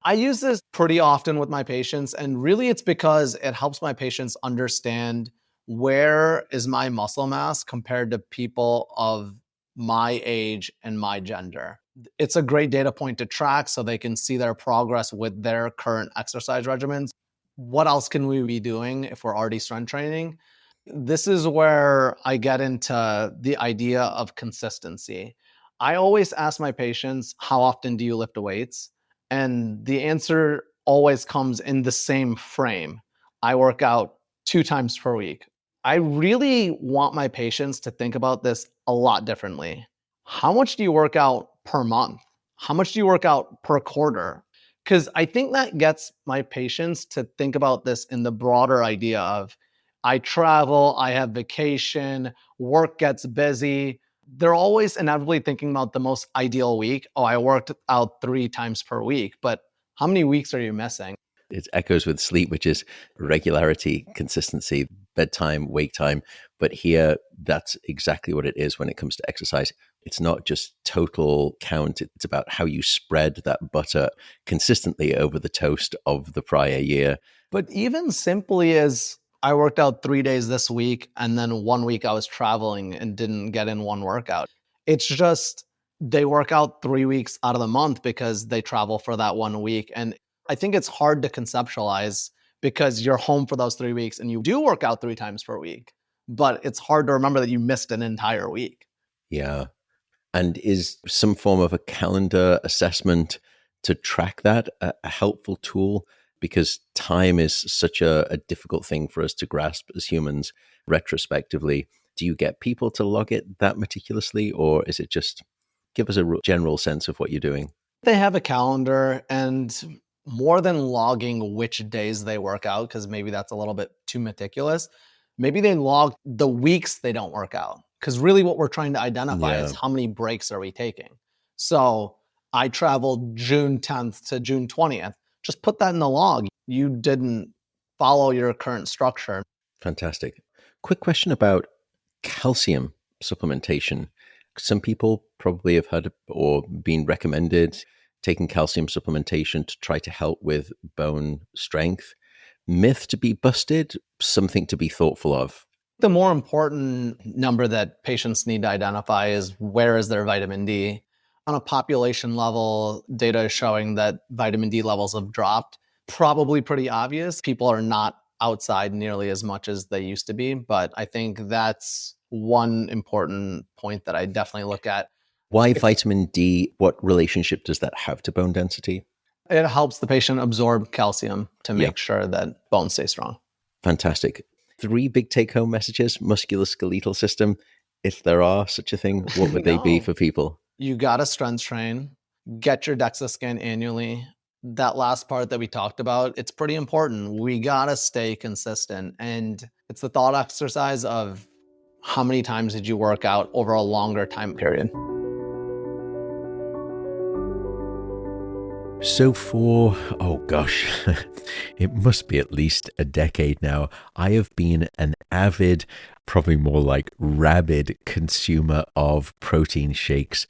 I use this pretty often with my patients, and really it's because it helps my patients understand where is my muscle mass compared to people of my age and my gender. It's a great data point to track so they can see their progress with their current exercise regimens. What else can we be doing if we're already strength training? This is where I get into the idea of consistency. I always ask my patients, how often do you lift weights? And the answer always comes in the same frame. I work out 2 times per week. I really want my patients to think about this a lot differently. How much do you work out per month? How much do you work out per quarter? Because I think that gets my patients to think about this in the broader idea of I travel, I have vacation, work gets busy. They're always inevitably thinking about the most ideal week. Oh, I worked out 3 times per week, but how many weeks are you missing? It echoes with sleep, which is regularity, consistency, bedtime, wake time. But here, that's exactly what it is when it comes to exercise. It's not just total count. It's about how you spread that butter consistently over the toast of the prior year. But even simply as I worked out 3 days this week, and then one week I was traveling and didn't get in one workout. It's just they work out 3 weeks out of the month because they travel for that one week. And I think it's hard to conceptualize because you're home for those 3 weeks and you do work out 3 times per week, but it's hard to remember that you missed an entire week. Yeah. And is some form of a calendar assessment to track that a helpful tool? Because time is such a difficult thing for us to grasp as humans retrospectively. Do you get people to log it that meticulously, or is it just give us a general sense of what you're doing? They have a calendar, and more than logging which days they work out, because maybe that's a little bit too meticulous, maybe they log the weeks they don't work out. Because really what we're trying to identify is Yeah. how many breaks are we taking. So I traveled June 10th to June 20th. Just put that in the log. You didn't follow your current structure. Fantastic. Quick question about calcium supplementation. Some people probably have heard or been recommended taking calcium supplementation to try to help with bone strength. Myth to be busted, something to be thoughtful of. The more important number that patients need to identify is where is their vitamin D. On a population level, data is showing that vitamin D levels have dropped. Probably pretty obvious. People are not outside nearly as much as they used to be, but I think that's one important point that I definitely look at. Why vitamin D? What relationship does that have to bone density? It helps the patient absorb calcium to Yeah. make sure that bones stay strong. Fantastic. 3 big take-home messages: musculoskeletal system. If there are such a thing, what would they be No. for people? You got to strength train, get your DEXA scan annually. That last part that we talked about, it's pretty important. We got to stay consistent. And it's the thought exercise of how many times did you work out over a longer time period? So for, oh gosh, it must be at least a decade now, I have been an avid, probably more like rabid consumer of protein shakes.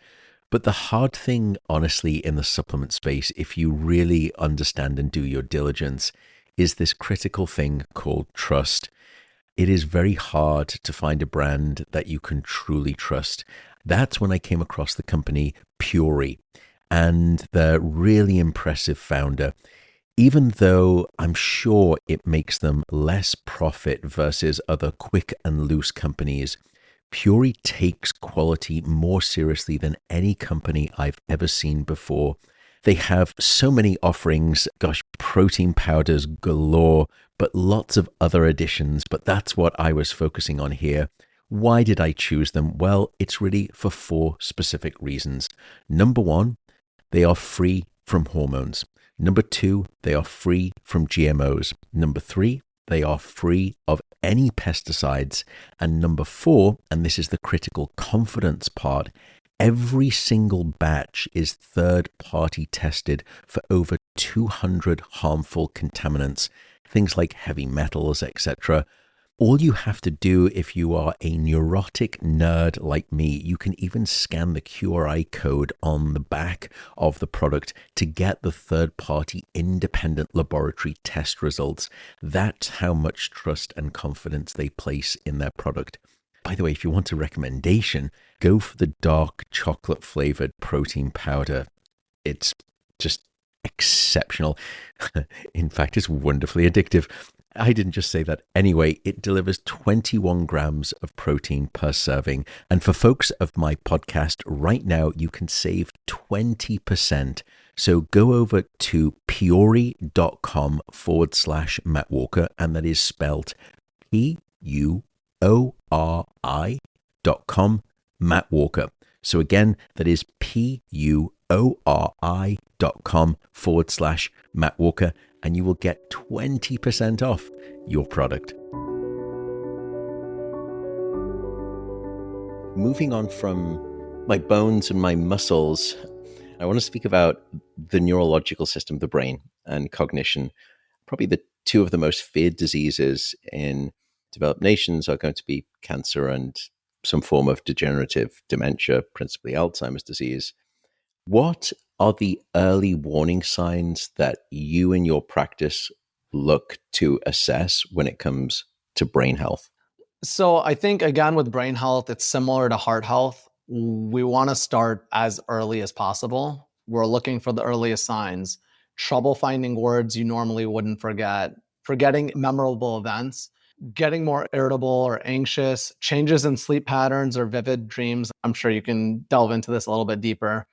But the hard thing, honestly, in the supplement space, if you really understand and do your diligence, is this critical thing called trust. It is very hard to find a brand that you can truly trust. That's when I came across the company Puri and the really impressive founder. Even though I'm sure it makes them less profit versus other quick and loose companies, Puri takes quality more seriously than any company I've ever seen before. They have so many offerings, gosh, protein powders galore, but lots of other additions. But that's what I was focusing on here. Why did I choose them? Well, it's really for 4 specific reasons. Number 1, they are free from hormones. Number 2, they are free from GMOs. Number 3, they are free of any pesticides. And number 4, and this is the critical confidence part, every single batch is third-party tested for over 200 harmful contaminants, things like heavy metals, etc. All you have to do if you are a neurotic nerd like me, you can even scan the QRI code on the back of the product to get the third-party independent laboratory test results. That's how much trust and confidence they place in their product. By the way, if you want a recommendation, go for the dark chocolate flavored protein powder. It's just exceptional. In fact, it's wonderfully addictive. I didn't just say that. Anyway, it delivers 21 grams of protein per serving. And for folks of my podcast right now, you can save 20%. So go over to puri.com/Matt Walker, and that is spelled PUORI.com, Matt Walker. So again, that is PUORI.com/Matt Walker, and you will get 20% off your product. Moving on from my bones and my muscles, I want to speak about the neurological system, the brain, and cognition. Probably the 2 of the most feared diseases in developed nations are going to be cancer and some form of degenerative dementia, principally Alzheimer's disease. What are the early warning signs that you in your practice look to assess when it comes to brain health? So I think, again, with brain health, it's similar to heart health. We want to start as early as possible. We're looking for the earliest signs. Trouble finding words you normally wouldn't forget, forgetting memorable events, getting more irritable or anxious, changes in sleep patterns or vivid dreams. I'm sure you can delve into this a little bit deeper.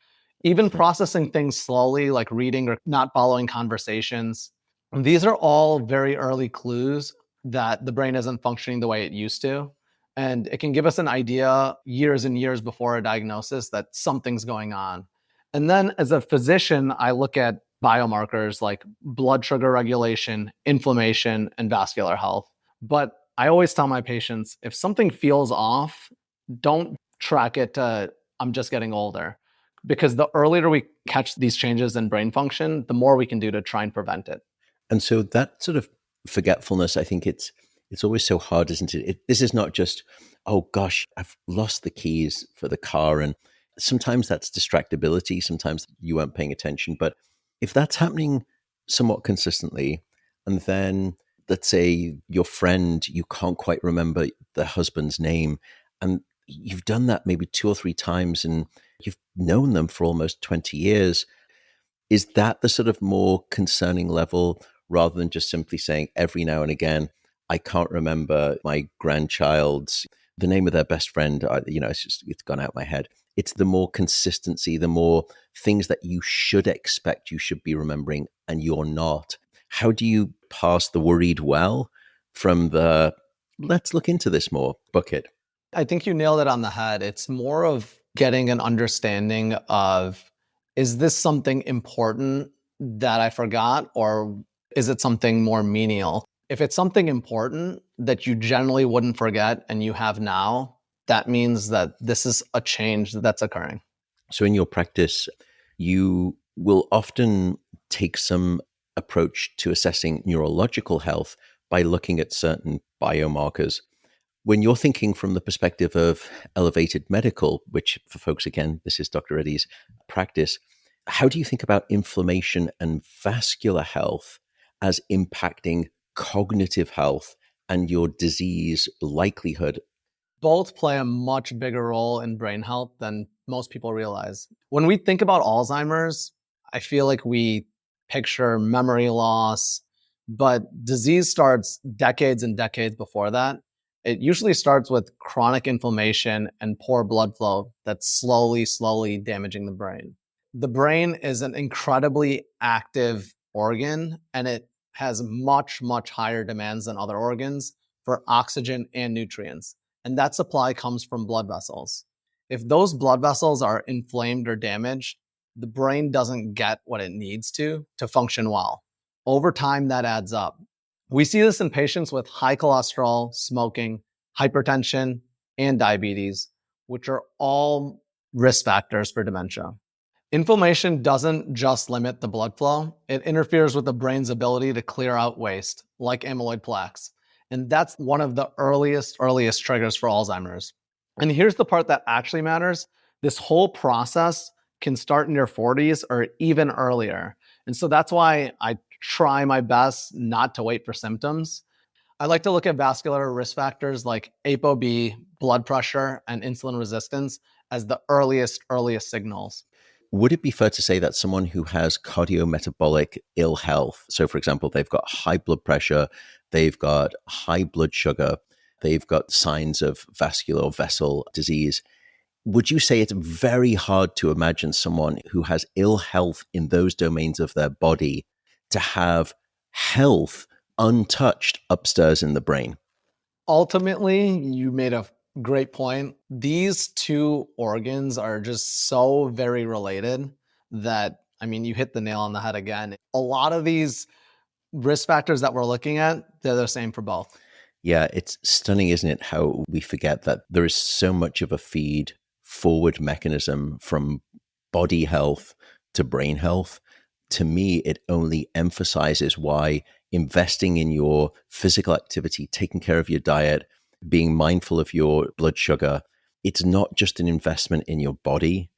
Even processing things slowly, like reading or not following conversations. These are all very early clues that the brain isn't functioning the way it used to. And it can give us an idea years and years before a diagnosis that something's going on. And then as a physician, I look at biomarkers like blood sugar regulation, inflammation, and vascular health. But I always tell my patients, if something feels off, don't track it to, I'm just getting older. Because the earlier we catch these changes in brain function, the more we can do to try and prevent it. And so that sort of forgetfulness, I think it's It's always so hard, isn't it? This is not just, oh gosh, I've lost the keys for the car. And sometimes that's distractibility. Sometimes you weren't paying attention. But if that's happening somewhat consistently, and then let's say your friend, you can't quite remember the husband's name, and you've done that maybe 2 or 3 times, and you've known them for almost 20 years. Is that the sort of more concerning level rather than just simply saying every now and again, I can't remember my grandchild's the name of their best friend, it's gone out my head. It's the more consistency, the more things that you should expect you should be remembering and you're not. How do you pass the worried well from the let's look into this more bucket? I think you nailed it on the head. It's more of getting an understanding of, is this something important that I forgot, or is it something more menial? If it's something important that you generally wouldn't forget and you have now, that means that this is a change that's occurring. So in your practice, you will often take some approach to assessing neurological health by looking at certain biomarkers. When you're thinking from the perspective of elevated medical, which for folks, again, this is Dr. Reddy's practice, how do you think about inflammation and vascular health as impacting cognitive health and your disease likelihood? Both play a much bigger role in brain health than most people realize. When we think about Alzheimer's, I feel like we picture memory loss, but disease starts decades and decades before that. It usually starts with chronic inflammation and poor blood flow that's slowly damaging the brain. The brain is an incredibly active organ, and it has much higher demands than other organs for oxygen and nutrients. And that supply comes from blood vessels. If those blood vessels are inflamed or damaged, the brain doesn't get what it needs to function well. Over time, that adds up. We see this in patients with high cholesterol, smoking, hypertension, and diabetes, which are all risk factors for dementia. Inflammation doesn't just limit the blood flow, it interferes with the brain's ability to clear out waste, like amyloid plaques. And that's one of the earliest triggers for Alzheimer's. And here's the part that actually matters. This whole process can start in your 40s or even earlier. And so that's why I try my best not to wait for symptoms. I like to look at vascular risk factors like apoB, blood pressure, and insulin resistance as the earliest signals. Would it be fair to say that someone who has cardiometabolic ill health, so for example, they've got high blood pressure, they've got high blood sugar, they've got signs of vascular or vessel disease, would you say it's very hard to imagine someone who has ill health in those domains of their body to have health untouched upstairs in the brain? Ultimately, you made a great point. These two organs are just so very related that, I mean, you hit the nail on the head again. A lot of these risk factors that we're looking at, they're the same for both. Yeah, it's stunning, isn't it, how we forget that there is so much of a feed forward mechanism from body health to brain health. To me, it only emphasizes why investing in your physical activity, taking care of your diet, being mindful of your blood sugar, it's not just an investment in your body.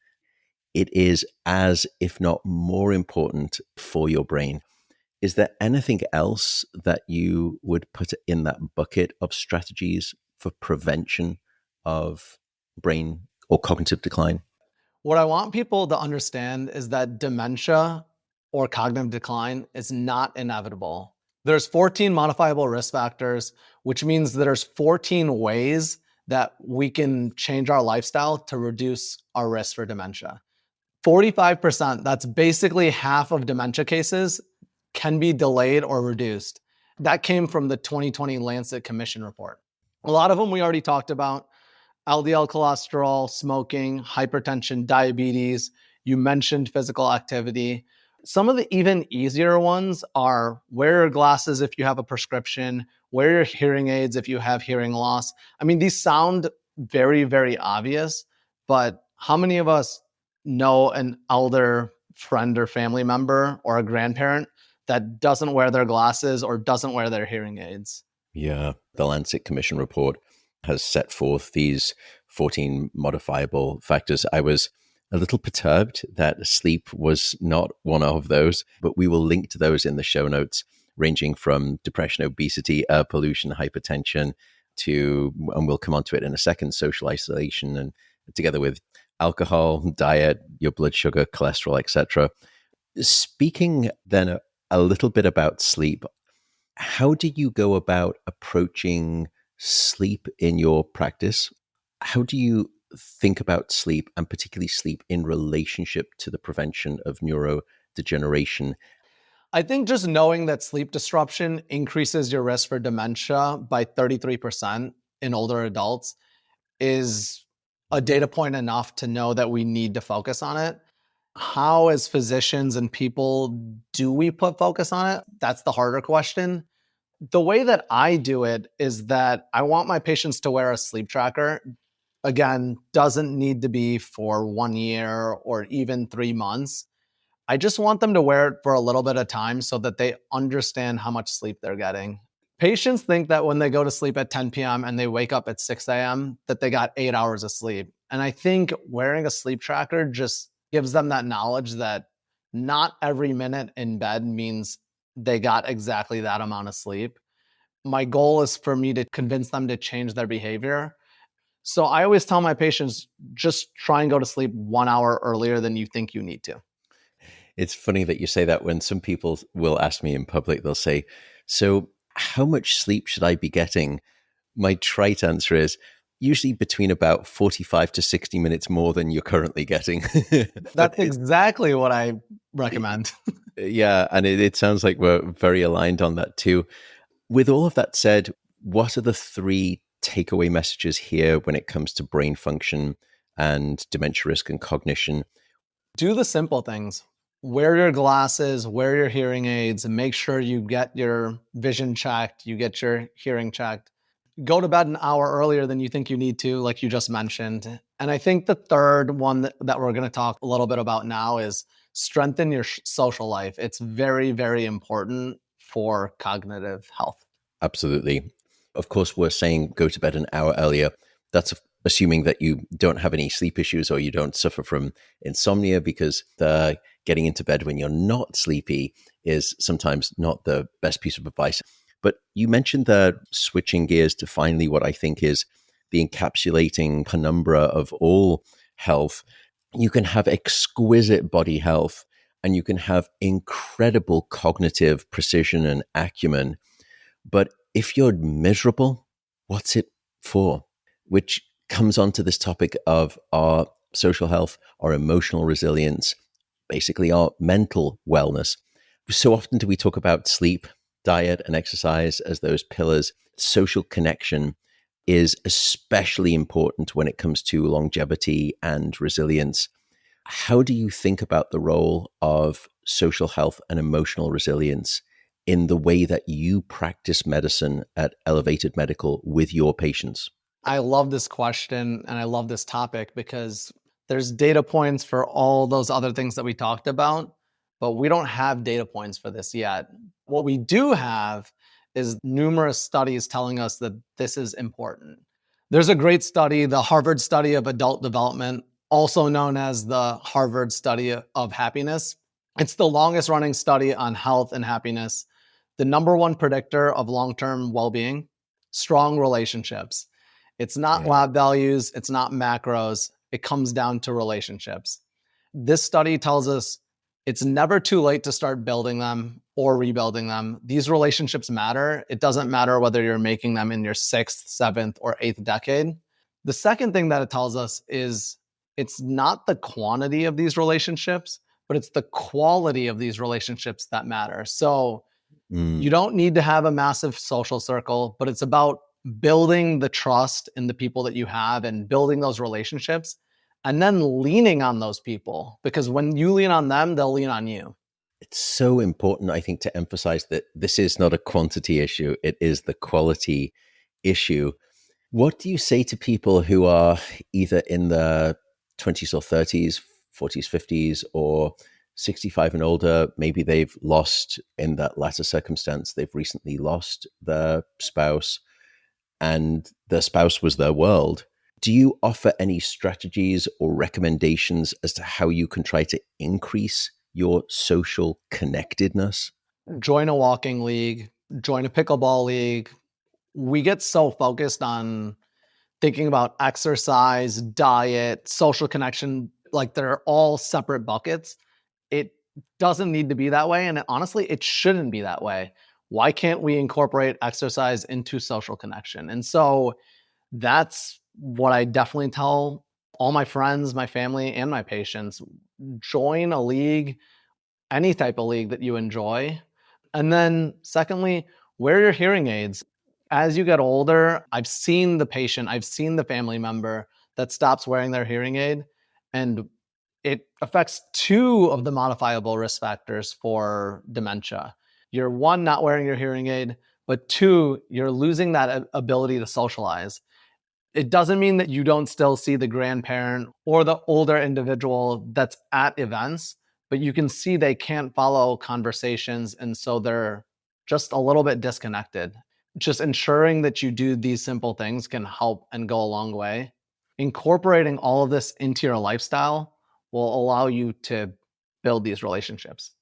It is as, if not more important for your brain. Is there anything else that you would put in that bucket of strategies for prevention of brain or cognitive decline? What I want people to understand is that dementia or cognitive decline is not inevitable. There's 14 modifiable risk factors, which means there's 14 ways that we can change our lifestyle to reduce our risk for dementia. 45%, that's basically half of dementia cases, can be delayed or reduced. That came from the 2020 Lancet Commission report. A lot of them we already talked about. LDL cholesterol, smoking, hypertension, diabetes. You mentioned physical activity. Some of the even easier ones are wear your glasses if you have a prescription, wear your hearing aids if you have hearing loss. I mean, these sound very obvious, but how many of us know an elder friend or family member or a grandparent that doesn't wear their glasses or doesn't wear their hearing aids? Yeah, the Lancet Commission report has set forth these 14 modifiable factors. I was a little perturbed that sleep was not one of those, but we will link to those in the show notes, ranging from depression, obesity, air pollution, hypertension, to, and we'll come on to it in a second, social isolation, and together with alcohol, diet, your blood sugar, cholesterol, etc. Speaking then a little bit about sleep, how do you go about approaching sleep in your practice? How do you think about sleep, and particularly sleep in relationship to the prevention of neurodegeneration? I think just knowing that sleep disruption increases your risk for dementia by 33% in older adults is a data point enough to know that we need to focus on it. How, as physicians and people, do we put focus on it? That's the harder question. The way that I do it is that I want my patients to wear a sleep tracker. Again, doesn't need to be for 1 year or even 3 months. I just want them to wear it for a little bit of time so that they understand how much sleep they're getting. Patients think that when they go to sleep at 10 p.m. and they wake up at 6 a.m., that they got 8 hours of sleep. And I think wearing a sleep tracker just gives them that knowledge that not every minute in bed means they got exactly that amount of sleep. My goal is for me to convince them to change their behavior. So I always tell my patients, just try and go to sleep 1 hour earlier than you think you need to. It's funny that you say that. When some people will ask me in public, they'll say, "So, how much sleep should I be getting?" My trite answer is usually between about 45 to 60 minutes more than you're currently getting. That's exactly what I recommend. Yeah, and it sounds like we're very aligned on that too. With all of that said, what are the three takeaway messages here when it comes to brain function and dementia risk and cognition? Do the simple things. Wear your glasses, wear your hearing aids, and make sure you get your vision checked, you get your hearing checked. Go to bed an hour earlier than you think you need to, like you just mentioned. And I think the third one that we're going to talk a little bit about now is strengthen your social life. It's very, very important for cognitive health. Absolutely. Of course, we're saying go to bed an hour earlier. That's assuming that you don't have any sleep issues or you don't suffer from insomnia, because the getting into bed when you're not sleepy is sometimes not the best piece of advice. But you mentioned the switching gears to finally what I think is the encapsulating penumbra of all health. You can have exquisite body health and you can have incredible cognitive precision and acumen. But if you're miserable, what's it for? Which comes on to this topic of our social health, our emotional resilience, basically our mental wellness. So often do we talk about sleep, diet, and exercise as those pillars. Social connection is especially important when it comes to longevity and resilience. How do you think about the role of social health and emotional resilience in the way that you practice medicine at Elevated Medical with your patients? I love this question and I love this topic because there's data points for all those other things that we talked about, but we don't have data points for this yet. What we do have is numerous studies telling us that this is important. There's a great study, the Harvard Study of Adult Development, also known as the Harvard Study of Happiness. It's the longest running study on health and happiness. The number one predictor of long-term well-being, strong relationships. It's not lab values, it's not macros. It comes down to relationships. This study tells us it's never too late to start building them or rebuilding them. These relationships matter. It doesn't matter whether you're making them in your sixth, seventh, or eighth decade. The second thing that it tells us is it's not the quantity of these relationships, but it's the quality of these relationships that matter. So you don't need to have a massive social circle, but it's about building the trust in the people that you have and building those relationships and then leaning on those people, because when you lean on them, they'll lean on you. It's so important, I think, to emphasize that this is not a quantity issue. It is the quality issue. What do you say to people who are either in the 20s or 30s, 40s, 50s, or 65 and older, maybe they've lost, in that latter circumstance, they've recently lost their spouse, and their spouse was their world. Do you offer any strategies or recommendations as to how you can try to increase your social connectedness? Join a walking league, join a pickleball league. We get so focused on thinking about exercise, diet, social connection, like they're all separate buckets. It doesn't need to be that way. And honestly, it shouldn't be that way. Why can't we incorporate exercise into social connection? And so that's what I definitely tell all my friends, my family, and my patients. Join a league, any type of league that you enjoy. And then, secondly, wear your hearing aids. As you get older, I've seen the patient, I've seen the family member that stops wearing their hearing aid, and it affects two of the modifiable risk factors for dementia. You're one, not wearing your hearing aid, but two, you're losing that ability to socialize. It doesn't mean that you don't still see the grandparent or the older individual that's at events, but you can see they can't follow conversations. And so they're just a little bit disconnected. Just ensuring that you do these simple things can help and go a long way. Incorporating all of this into your lifestyle will allow you to build these relationships.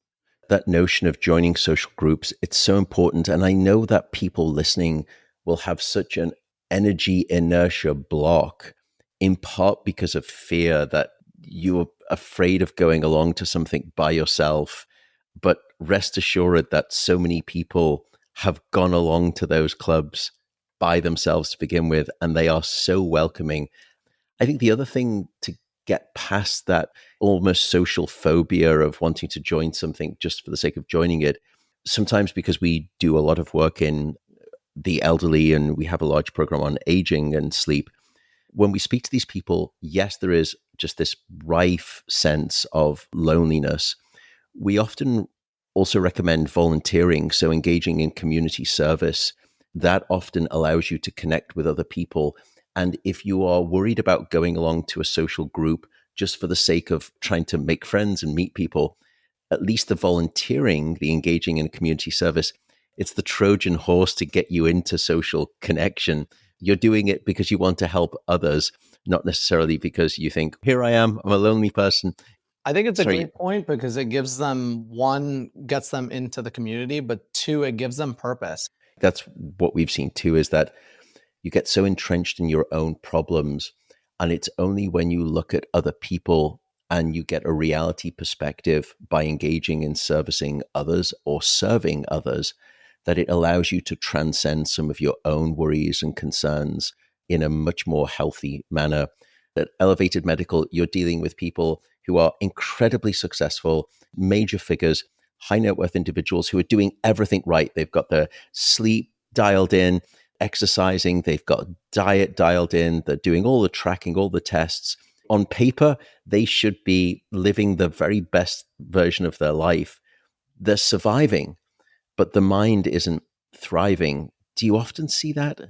That notion of joining social groups, it's so important. And I know that people listening will have such an energy inertia block, in part because of fear that you're afraid of going along to something by yourself. But rest assured that so many people have gone along to those clubs by themselves to begin with, and they are so welcoming. I think the other thing to get past that almost social phobia of wanting to join something just for the sake of joining it, sometimes because we do a lot of work in the elderly and we have a large program on aging and sleep, when we speak to these people, yes, there is just this rife sense of loneliness. We often also recommend volunteering, so engaging in community service. That often allows you to connect with other people. And if you are worried about going along to a social group just for the sake of trying to make friends and meet people, at least the volunteering, the engaging in community service, it's the Trojan horse to get you into social connection. You're doing it because you want to help others, not necessarily because you think, here I am, I'm a lonely person. I think it's a great point because it gives them, one, gets them into the community, but two, it gives them purpose. That's what we've seen too, is that you get so entrenched in your own problems. And it's only when you look at other people and you get a reality perspective by engaging in servicing others or serving others that it allows you to transcend some of your own worries and concerns in a much more healthy manner. At Elevated Medical, you're dealing with people who are incredibly successful, major figures, high net worth individuals who are doing everything right. They've got their sleep dialed in, exercising, they've got diet dialed in, they're doing all the tracking, all the tests. On paper, they should be living the very best version of their life. They're surviving, but the mind isn't thriving. Do you often see that?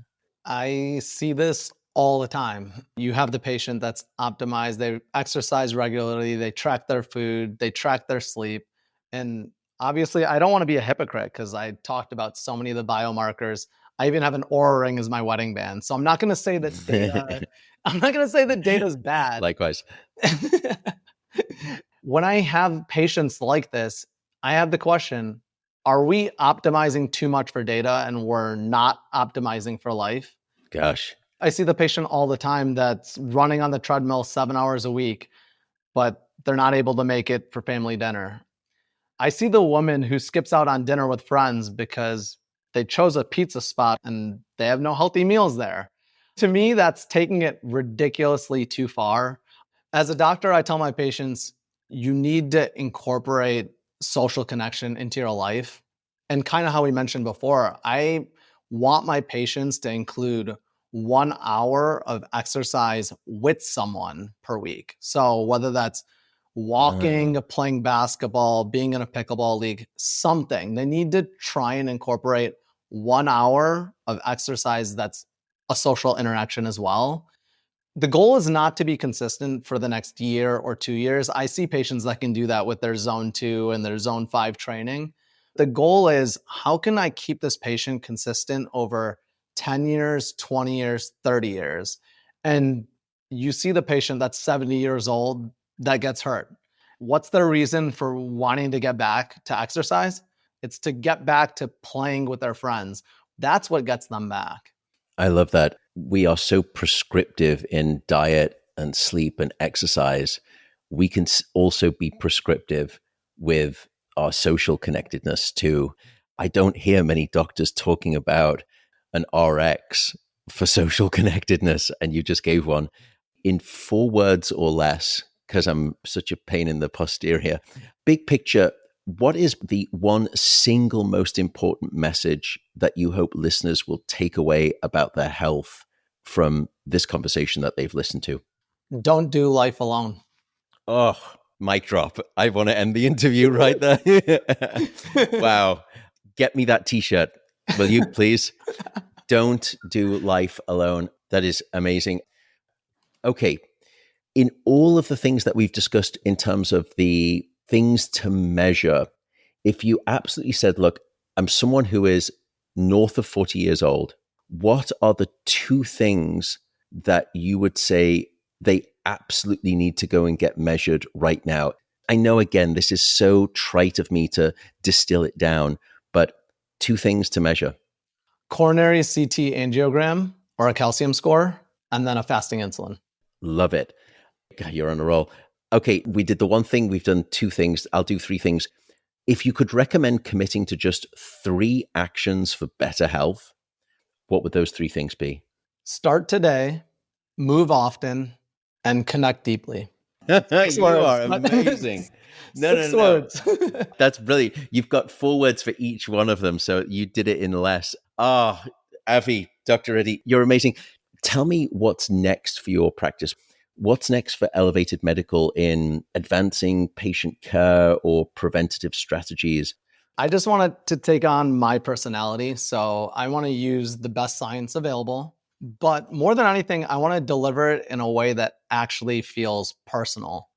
I see this all the time. You have the patient that's optimized, they exercise regularly, they track their food, they track their sleep. And obviously, I don't want to be a hypocrite because I talked about so many of the biomarkers. I even have an Aura ring as my wedding band. So I'm not going to say that data, I'm not going to say that data is bad. Likewise. When I have patients like this, I have the question, are we optimizing too much for data and we're not optimizing for life? Gosh. I see the patient all the time that's running on the treadmill 7 hours a week, but they're not able to make it for family dinner. I see the woman who skips out on dinner with friends because they chose a pizza spot and they have no healthy meals there. To me, that's taking it ridiculously too far. As a doctor, I tell my patients, you need to incorporate social connection into your life. And kind of how we mentioned before, I want my patients to include 1 hour of exercise with someone per week. So whether that's walking, playing basketball, being in a pickleball league, something, they need to try and incorporate 1 hour of exercise that's a social interaction as well. The goal is not to be consistent for the next year or 2 years. I see patients that can do that with their zone 2 and their zone 5 training. The goal is, how can I keep this patient consistent over 10 years, 20 years, 30 years? And you see the patient that's 70 years old that gets hurt. What's their reason for wanting to get back to exercise? It's to get back to playing with their friends. That's what gets them back. I love that. We are so prescriptive in diet and sleep and exercise. We can also be prescriptive with our social connectedness too. I don't hear many doctors talking about an RX for social connectedness, and you just gave one in 4 words or less, because I'm such a pain in the posterior. Big picture, what is the one single most important message that you hope listeners will take away about their health from this conversation that they've listened to? Don't do life alone. Oh, mic drop. I want to end the interview right there. Wow. Get me that t-shirt, will you, please? Don't do life alone. That is amazing. Okay. In all of the things that we've discussed in terms of the things to measure, if you absolutely said, look, I'm someone who is north of 40 years old, what are the 2 things that you would say they absolutely need to go and get measured right now? I know, again, this is so trite of me to distill it down, but 2 things to measure. Coronary CT angiogram or a calcium score, and then a fasting insulin. Love it. God, you're on a roll. Okay, we did the one thing, we've done 2 things. I'll do 3 things. If you could recommend committing to just 3 actions for better health, what would those 3 things be? Start today, move often, and connect deeply. You are amazing. Six words. That's brilliant. You've got 4 words for each one of them, so you did it in less. Avi, Dr. Reddy, you're amazing. Tell me what's next for your practice. What's next for Elevated Medical in advancing patient care or preventative strategies? I just wanted to take on my personality. So I want to use the best science available. But more than anything, I want to deliver it in a way that actually feels personal.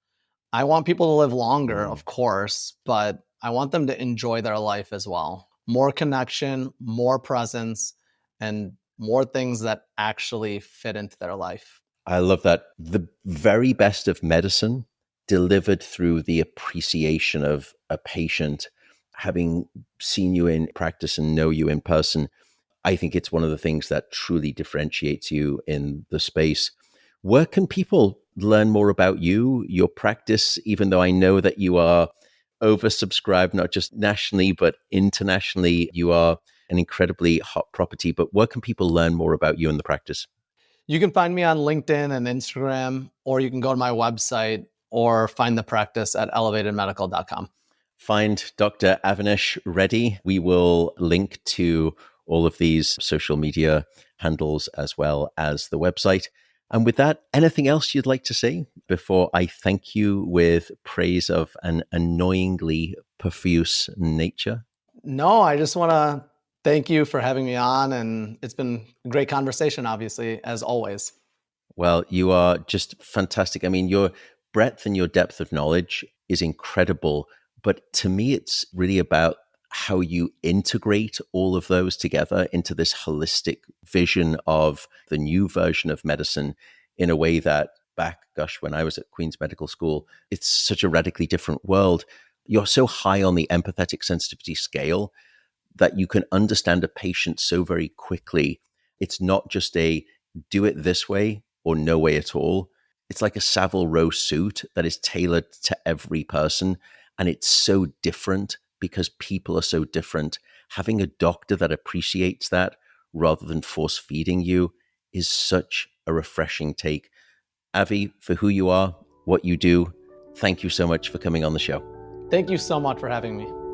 I want people to live longer, of course, but I want them to enjoy their life as well. More connection, more presence, and more things that actually fit into their life. I love that. The very best of medicine delivered through the appreciation of a patient. Having seen you in practice and know you in person, I think it's one of the things that truly differentiates you in the space. Where can people learn more about you, your practice, even though I know that you are oversubscribed, not just nationally, but internationally? You are an incredibly hot property, but where can people learn more about you and the practice? You can find me on LinkedIn and Instagram, or you can go to my website or find the practice at elevatedmedical.com. Find Dr. Avinish Reddy. We will link to all of these social media handles as well as the website. And with that, anything else you'd like to say before I thank you with praise of an annoyingly profuse nature? No, I just want to thank you for having me on. And it's been a great conversation, obviously, as always. Well, you are just fantastic. I mean, your breadth and your depth of knowledge is incredible. But to me, it's really about how you integrate all of those together into this holistic vision of the new version of medicine in a way that when I was at Queen's Medical School, it's such a radically different world. You're so high on the empathetic sensitivity scale that you can understand a patient so very quickly. It's not just a do it this way or no way at all. It's like a Savile Row suit that is tailored to every person. And it's so different because people are so different. Having a doctor that appreciates that rather than force feeding you is such a refreshing take. Avi, for who you are, what you do, thank you so much for coming on the show. Thank you so much for having me.